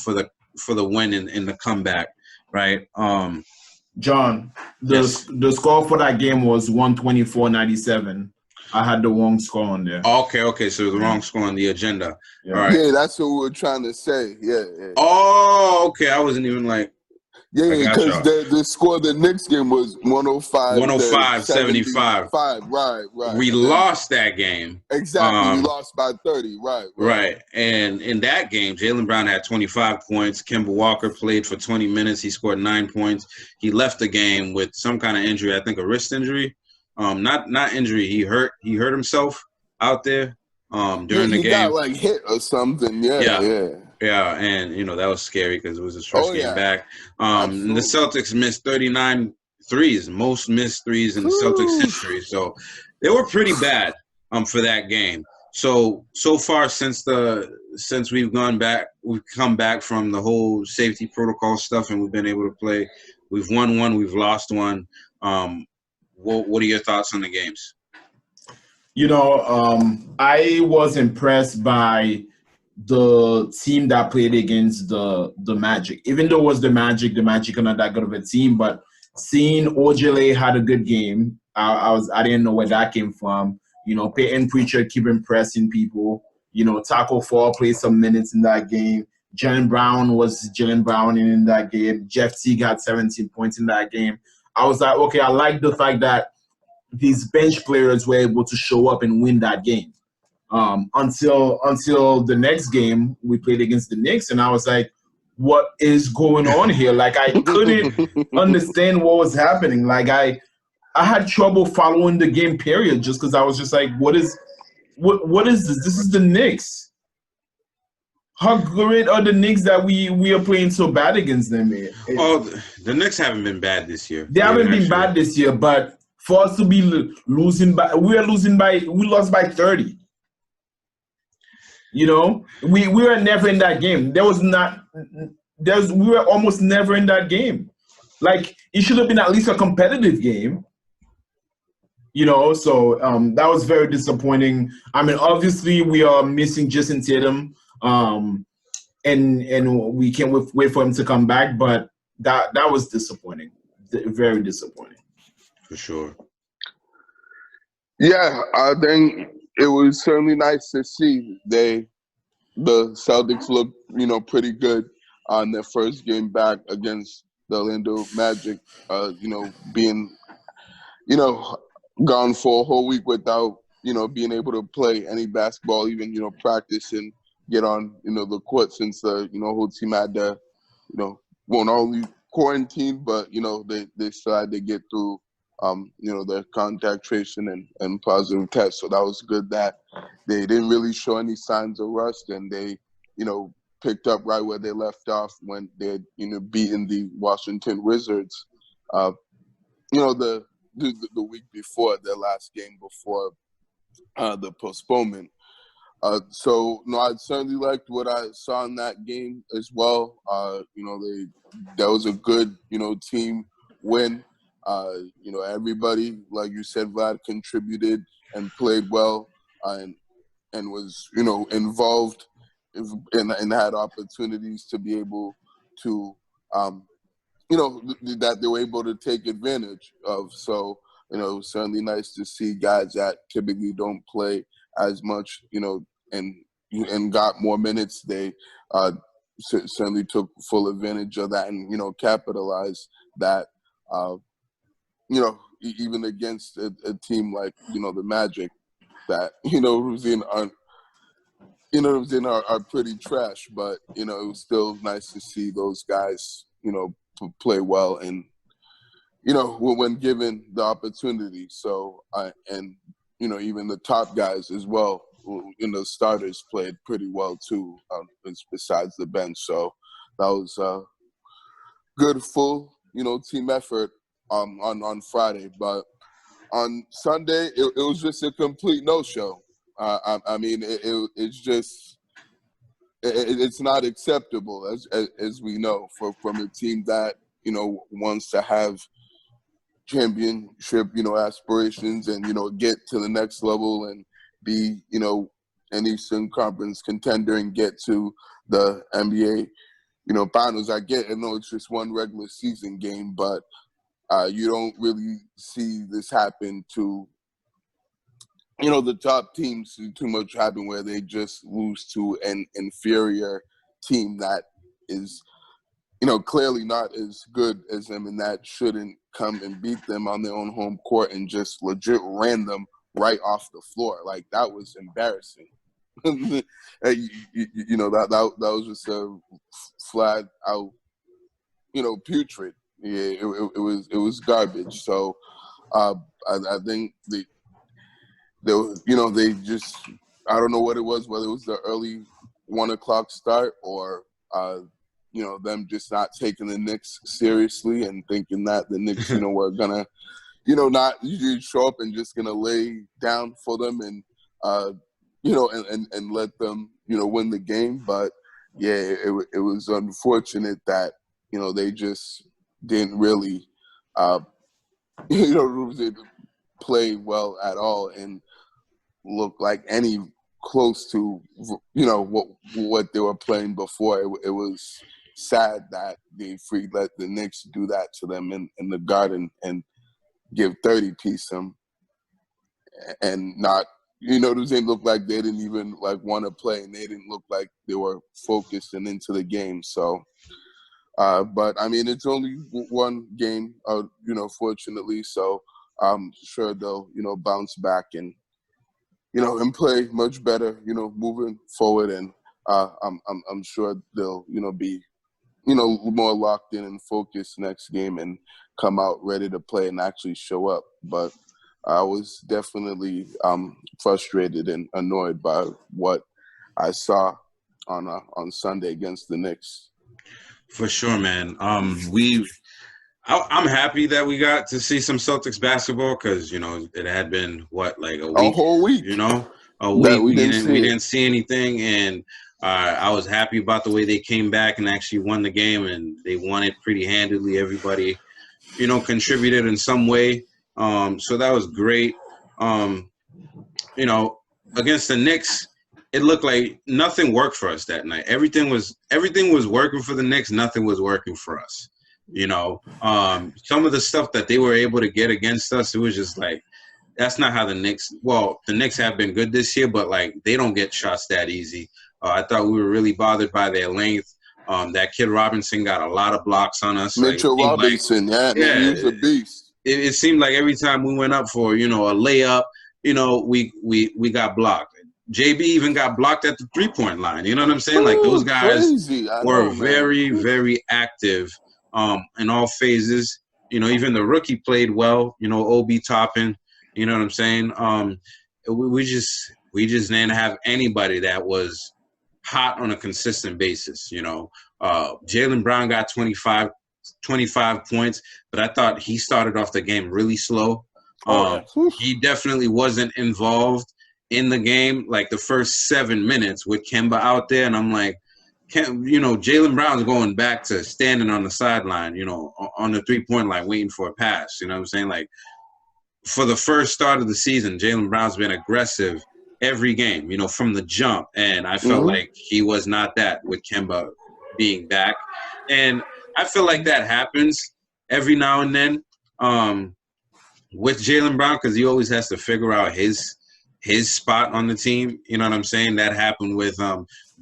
for the win in the comeback, right? John, the score for that game was 124-97. I had the wrong score on there. Okay. So the wrong score on the agenda. Yeah. All right. Yeah, that's what we were trying to say. Yeah. Oh, okay. I wasn't even like. Yeah, I got because y'all. the score of the Knicks game was 105-75. 105-75. Right. We And then lost that game. exactly, we lost by 30. Right. And in that game, Jaylen Brown had 25 points. Kemba Walker played for 20 minutes. He scored 9 points. He left the game with some kind of injury, I think a wrist injury. Not injury. He hurt himself out there during the he game. got like hit or something. Yeah. Yeah, and that was scary because it was his first game back. And the Celtics missed 39 threes, most missed threes in the Celtics history. So they were pretty bad for that game. So far since we've come back from the whole safety protocol stuff and we've been able to play. We've won one, we've lost one. What are your thoughts on the games? I was impressed by the team that played against the Magic. Even though it was the Magic are not that good of a team, but seeing Ojale had a good game, I didn't know where that came from. Peyton Pritchard keep impressing people. Taco Fall played some minutes in that game. Jaylen Brown was Jaylen Brown in that game. Jeff Teague had 17 points in that game. I was like, okay, I like the fact that these bench players were able to show up and win that game. Until the next game we played against the Knicks, and I was like, what is going on here? Like, I couldn't understand what was happening. Like, I had trouble following the game period just because I was just like, what is this? This is the Knicks. How great are the Knicks that we are playing so bad against them? The Knicks haven't been bad this year. They haven't been bad this year, but for us to be losing we lost by 30. We were never in that game. We were almost never in that game. Like, it should have been at least a competitive game. So that was very disappointing. I mean, obviously we are missing Jason Tatum, and we can't wait for him to come back. But that was disappointing, very disappointing. For sure. Yeah, I think it was certainly nice to see the Celtics look, pretty good on their first game back against the Orlando Magic. Being, gone for a whole week without, being able to play any basketball, even, practice and get on, the court since the, whole team had to, not only quarantine, but, they still had to get through their contact tracing and positive tests. So that was good that they didn't really show any signs of rust, and they, picked up right where they left off when they had, beaten the Washington Wizards, the week before their last game before the postponement. I certainly liked what I saw in that game as well. That was a good, team win. Everybody, like you said, Vlad, contributed and played well, and was, involved and had opportunities to be able to, that they were able to take advantage of. So, certainly nice to see guys that typically don't play as much, and got more minutes. They certainly took full advantage of that and, capitalized that. Even against a team like, the Magic that, are pretty trash, but, it was still nice to see those guys, play well and, when given the opportunity. So, even the top guys as well, starters played pretty well too, besides the bench. So that was a good full, team effort on Friday. But on Sunday, it was just a complete no-show. I mean, it's just it's not acceptable as we know from a team that wants to have championship aspirations and get to the next level and be an Eastern Conference contender and get to the NBA finals. I know it's just one regular season game, but you don't really see this happen to the top teams too much happen where they just lose to an inferior team that is, clearly not as good as them, and that shouldn't come and beat them on their own home court and just legit ran them right off the floor. Like, that was embarrassing. That was just a flat out, putrid. Yeah, it was garbage. So I think they just, I don't know what it was, whether it was the early 1 o'clock start or them just not taking the Knicks seriously and thinking that the Knicks, were gonna, not usually show up and just gonna lay down for them and and let them, win the game. But yeah, it was unfortunate that, they just didn't really, play well at all and look like any close to, what they were playing before. It was sad that they let the Knicks do that to them in the Garden and give 30-piece them and not, they didn't look like they didn't even want to play, and they didn't look like they were focused and into the game. So, but I mean, it's only one game, fortunately. So I'm sure they'll, bounce back and, and play much better, moving forward. And I'm sure they'll, be, more locked in and focused next game and come out ready to play and actually show up. But I was definitely frustrated and annoyed by what I saw on Sunday against the Knicks. For sure, man. I'm happy that we got to see some Celtics basketball because it had been a whole week, a week we didn't see anything, and I was happy about the way they came back and actually won the game, and they won it pretty handily. Everybody, contributed in some way. So that was great. Against the Knicks, it looked like nothing worked for us that night. Everything was working for the Knicks. Nothing was working for us. Some of the stuff that they were able to get against us, it was just like, that's not how the Knicks have been good this year, but they don't get shots that easy. I thought we were really bothered by their length. That kid Robinson got a lot of blocks on us. Mitchell Robinson, he was a beast. It seemed like every time we went up for, a layup, we got blocked. JB even got blocked at the 3-point line. You know what I'm saying? Those guys were very, very active in all phases. Even the rookie played well, OB Toppin. You know what I'm saying? We just didn't have anybody that was hot on a consistent basis. Jaylen Brown got 25 points, but I thought he started off the game really slow. He definitely wasn't involved in the game the first 7 minutes with Kemba out there, and I'm like, Jaylen Brown's going back to standing on the sideline, on the 3-point line waiting for a pass. You know what I'm saying? For the first start of the season, Jaylen Brown's been aggressive every game, from the jump, and I felt like he was not that with Kemba being back. And I feel like that happens every now and then with Jaylen Brown because he always has to figure out his spot on the team. You know what I'm saying? That happened with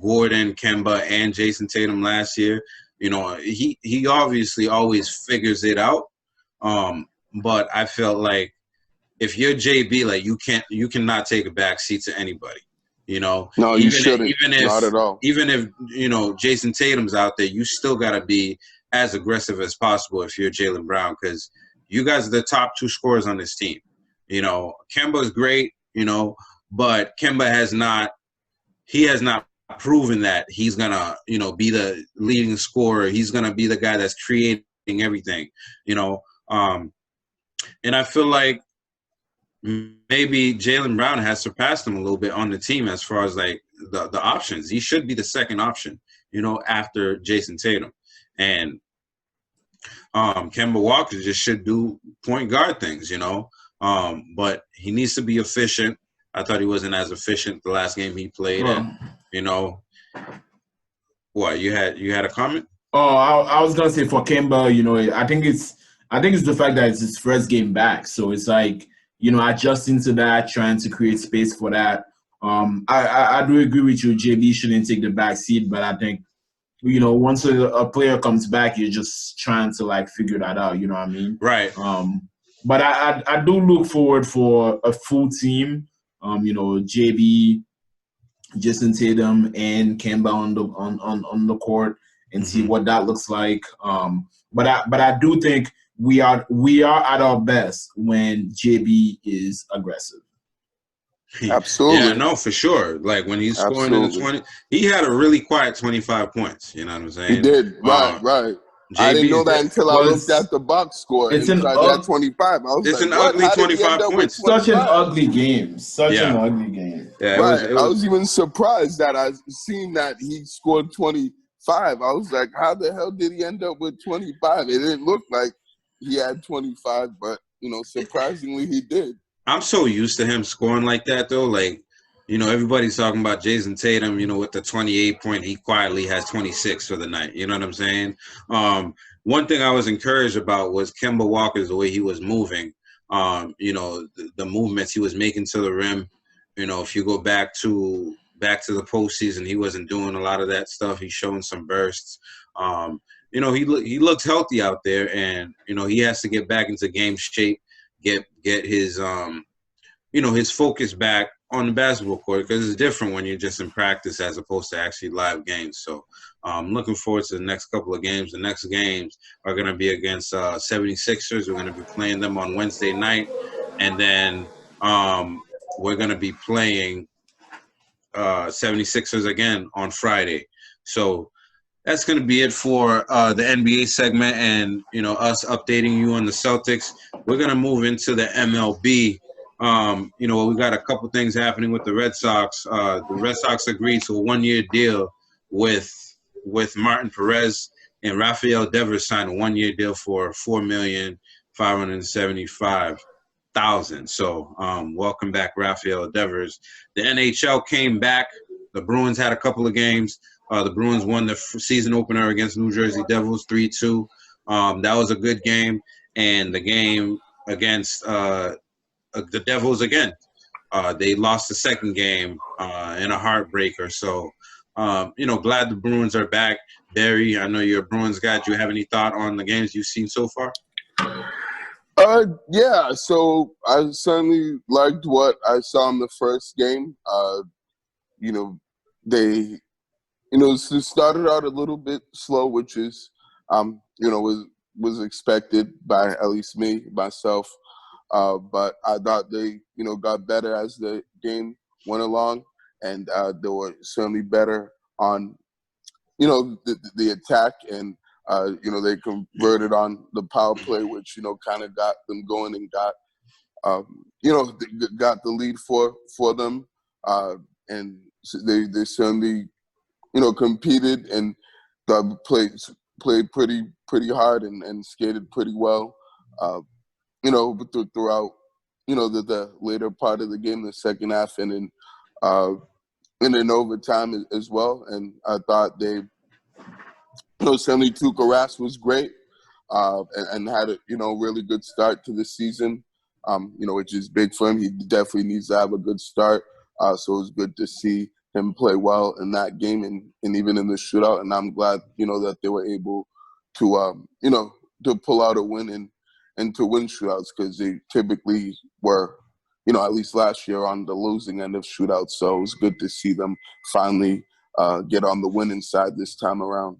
Gordon, Kemba, and Jason Tatum last year. He obviously always figures it out. But I felt like if you're JB, you cannot take a back seat to anybody. No, you shouldn't. Not at all. Even if Jason Tatum's out there, you still gotta be as aggressive as possible if you're Jaylen Brown because you guys are the top 2 scorers on this team. Kemba's great, but Kemba has not proven that he's gonna be the leading scorer. He's gonna be the guy that's creating everything. And I feel like maybe Jaylen Brown has surpassed him a little bit on the team as far as the options. He should be the second option, after Jason Tatum. And Kemba Walker just should do point guard things, but he needs to be efficient. I thought he wasn't as efficient the last game he played. And, what, you had a comment? Oh, I was gonna say for Kemba, I think it's the fact that it's his first game back. So it's adjusting to that, trying to create space for that. I do agree with you. JB shouldn't take the back seat, but I think once a player comes back, you're just trying to like figure that out. You know what I mean? Right. But I do look forward for a full team. JB, Jason Tatum, and Kemba on the court, and see what that looks like. But I do think we are at our best when JB is aggressive. Absolutely. Yeah, no, for sure. Like when he's scoring in the 20, he had a really quiet 25 points. You know what I'm saying? He did. Right. I didn't know that until I looked at the box score and tried that 25. I was it's like, an what? ugly How did he 25 end up points. with 25? Such an ugly game. An ugly game. Yeah, right. I was even surprised that I seen that he scored 25. I was like, how the hell did he end up with 25? It didn't look like he had 25, but, surprisingly he did. I'm so used to him scoring like that, though. Like, everybody's talking about Jason Tatum, with the 28 point. He quietly has 26 for the night. You know what I'm saying? One thing I was encouraged about was Kemba Walker's the way he was moving. The movements he was making to the rim. If you go back to the postseason, he wasn't doing a lot of that stuff. He's showing some bursts. He looks healthy out there, and he has to get back into game shape, get his his focus back on the basketball court, because it's different when you're just in practice as opposed to actually live games. So I'm looking forward to the next couple of games. The next games are going to be against 76ers. We're going to be playing them on Wednesday night. And then we're going to be playing 76ers again on Friday. So that's going to be it for the NBA segment and, us updating you on the Celtics. We're going to move into the MLB. We got a couple things happening with the Red Sox. The Red Sox agreed to a 1-year deal with Martin Perez, and Rafael Devers signed a 1-year deal for $4,575,000. So welcome back, Rafael Devers. The NHL came back. The Bruins had a couple of games. The Bruins won the season opener against New Jersey Devils 3-2. That was a good game. And the game against the Devils again. They lost the second game in a heartbreaker. So, glad the Bruins are back. Barry, I know you're a Bruins guy. Do you have any thought on the games you've seen so far? Yeah. So I certainly liked what I saw in the first game. They, started out a little bit slow, which is, was expected by at least myself. But I thought they, got better as the game went along, and they were certainly better on, the attack, and they converted on the power play, which kind of got them going and got, got the lead for them, and so they certainly, competed and played pretty hard and skated pretty well. Throughout, the later part of the game, the second half, and in overtime as well. And I thought they, certainly Tuukka Rask was great, and had a, really good start to the season, which is big for him. He definitely needs to have a good start. So it was good to see him play well in that game and even in the shootout. And I'm glad, that they were able to, to pull out a win and to win shootouts, because they typically were, at least last year, on the losing end of shootouts. So it was good to see them finally get on the winning side this time around.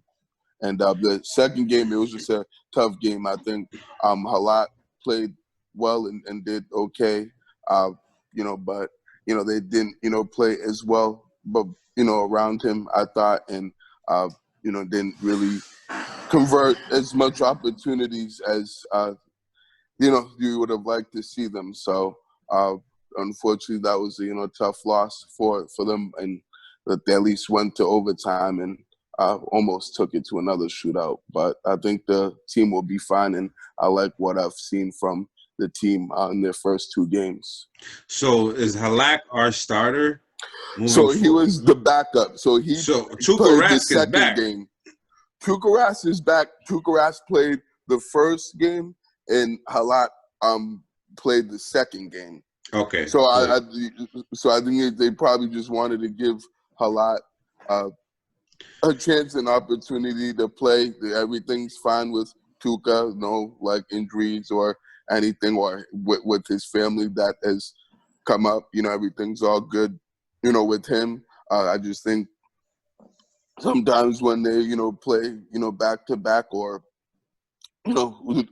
And the second game, it was just a tough game. I think Halat played well and did okay, but, they didn't, play as well, but, around him, I thought, and, didn't really convert as much opportunities as, you would have liked to see them. So, unfortunately, that was a tough loss for them, and that they at least went to overtime and almost took it to another shootout. But I think the team will be fine, and I like what I've seen from the team in their first two games. So is Halak our starter? So he was the backup. So Tuukka Rask is back. Game. Tuukka Rask is back. Tuukka Rask played the first game, and Halak played the second game. Okay. So I think they probably just wanted to give Halat a chance and opportunity to play. Everything's fine with Tuca, no like injuries or anything, or with his family that has come up. Everything's all good. With him, I just think sometimes when they play back to back or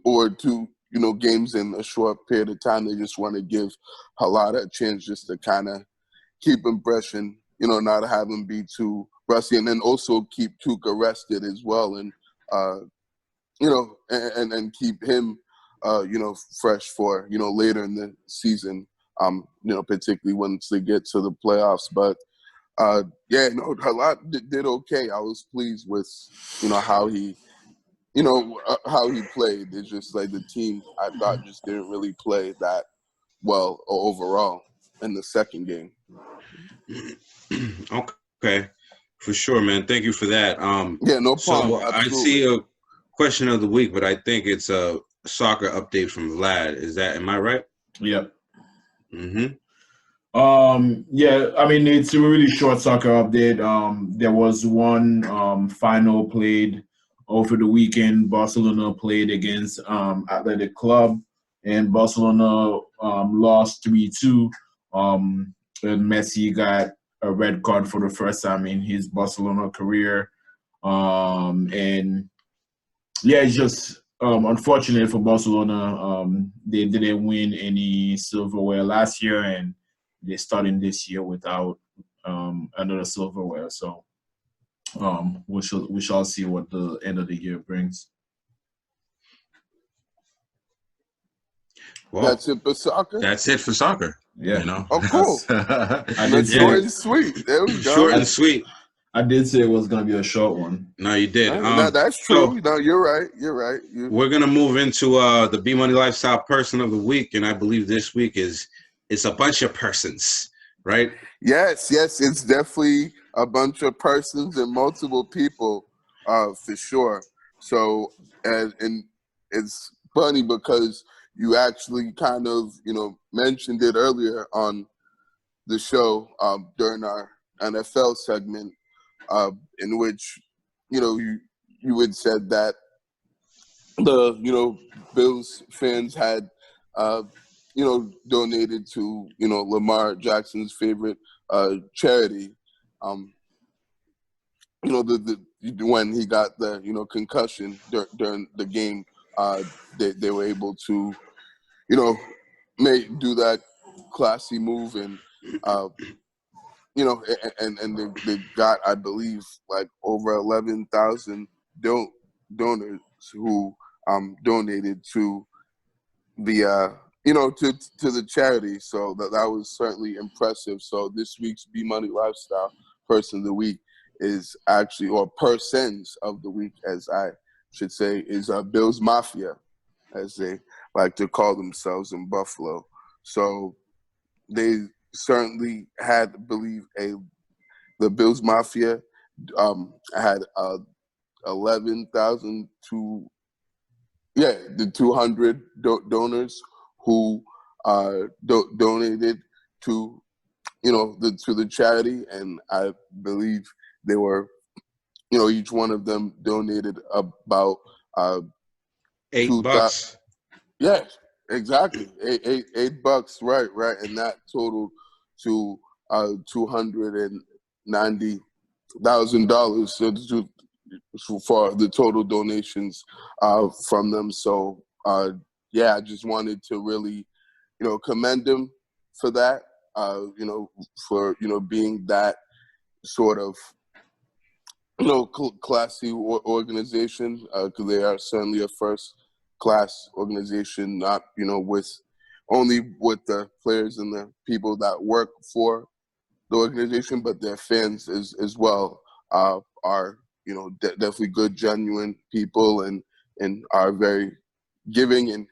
or two games in a short period of time, they just want to give Halat a chance just to kind of keep him fresh and not have him be too rusty, and then also keep Tuca rested as well, and and keep him fresh for later in the season, particularly once they get to the playoffs. But Halat did okay. I was pleased with how he how he played. It's just like the team, I thought, just didn't really play that well overall in the second game. Okay, for sure, man. Thank you for that. Yeah, no problem. So I Absolutely. see a question of the week, but I think it's a soccer update from Vlad. Am I right? Yep. Mm-hmm. Yeah, I mean, it's a really short soccer update. There was one final played over the weekend. Barcelona played against Athletic Club, and Barcelona lost 3-2. And Messi got a red card for the first time in his Barcelona career. And yeah, it's just unfortunate for Barcelona. They didn't win any silverware last year, and they're starting this year without another silverware. So we shall see what the end of the year brings. Well, That's it for soccer? That's it for soccer. Yeah. Oh, cool. I did say Short and sweet. There we go. Short and sweet. I did say it was gonna be a short one. No, you did. That's true. No, you're right. You're right. We're gonna move into the B Money Lifestyle Person of the Week, and I believe this week it's a bunch of persons, right? Yes, it's definitely a bunch of persons and multiple people, for sure. So, and it's funny because you actually kind of mentioned it earlier on the show during our NFL segment, in which you had said that the Bills fans had donated to Lamar Jackson's favorite charity. When he got the concussion during the game, they were able to do that classy move, and and they got, I believe, like over 11,000 donors who donated to the to the charity. So that was certainly impressive. So this week's B Money Lifestyle Person of the Week is actually, or persons of the week, as I should say, is Bills Mafia, as they like to call themselves in Buffalo. So they certainly had, I believe, the Bills Mafia had 11,000 to the 200 donors who donated to to the charity, and I believe they were each one of them donated about $8. Yes, exactly. $8, right, and that totaled to $290,000 for the total donations from them. So I just wanted to really commend them for that. For being that sort of classy organization, because they are certainly a first class organization, not with the players and the people that work for the organization, but their fans as well are definitely good, genuine people, and are very giving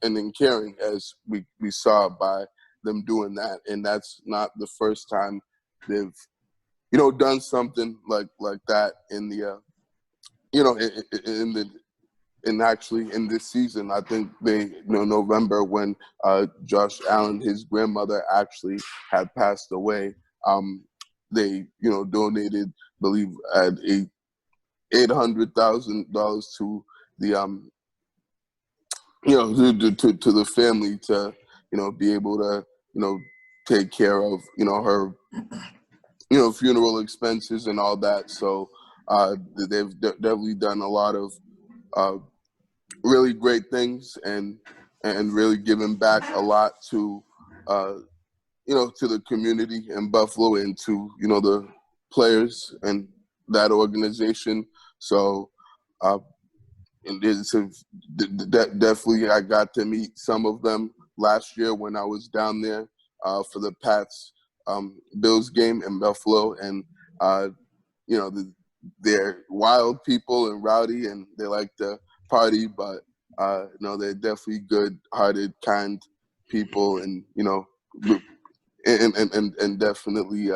and caring, as we saw by them doing that. And that's not the first time they've done something like that in the in the and actually in this season, I think November when Josh Allen, his grandmother actually had passed away. They donated, I believe, at $800,000 to the to the family to be able to take care of her funeral expenses and all that. So they've definitely done a lot of really great things and really giving back a lot to to the community in Buffalo and to the players and that organization. So and definitely I got to meet some of them last year when I was down there for the Pats Bills game in Buffalo, and they're wild people and rowdy and they like to party, but they're definitely good-hearted, kind people, and and definitely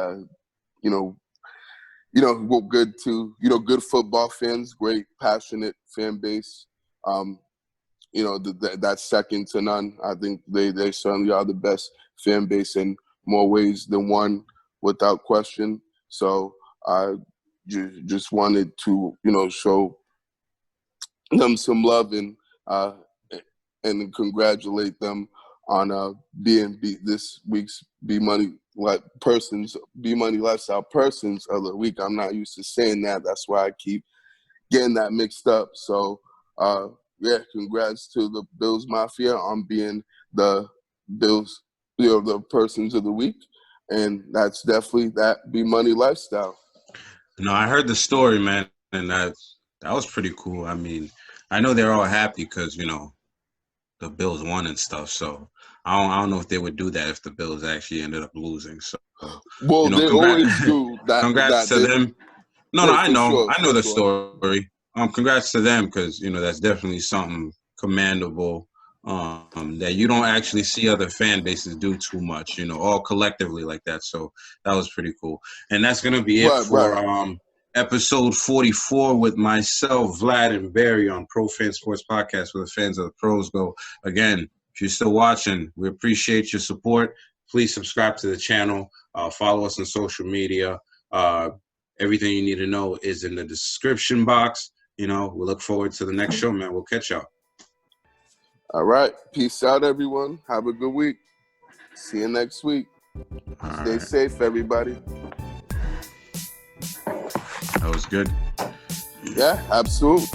good to good football fans, great passionate fan base. That's second to none. I think they certainly are the best fan base in more ways than one, without question. So I just wanted to show them some love and congratulate them on being this week's B Money Lifestyle Persons of the Week. I'm not used to saying that. That's why I keep getting that mixed up. So congrats to the Bills Mafia on being the Bills, the Persons of the Week, and that's definitely that B Money Lifestyle. No, I heard the story, man, and that was pretty cool. I mean, I know they're all happy because the Bills won and stuff. So I don't know if they would do that if the Bills actually ended up losing. So well, they always do that. Congrats to them. No, I know, sure, I know the story. Congrats to them because that's definitely something commendable that you don't actually see other fan bases do too much. All collectively like that. So that was pretty cool. And that's gonna be it for episode 44 with myself, Vlad, and Barry on Pro Fan Sports Podcast, where the fans of the pros go. Again, if you're still watching, we appreciate your support. Please subscribe to the channel. Follow us on social media. Everything you need to know is in the description box. We look forward to the next show, man. We'll catch y'all. All right. Peace out, everyone. Have a good week. See you next week. Stay safe, everybody. That was good. Yeah, absolutely.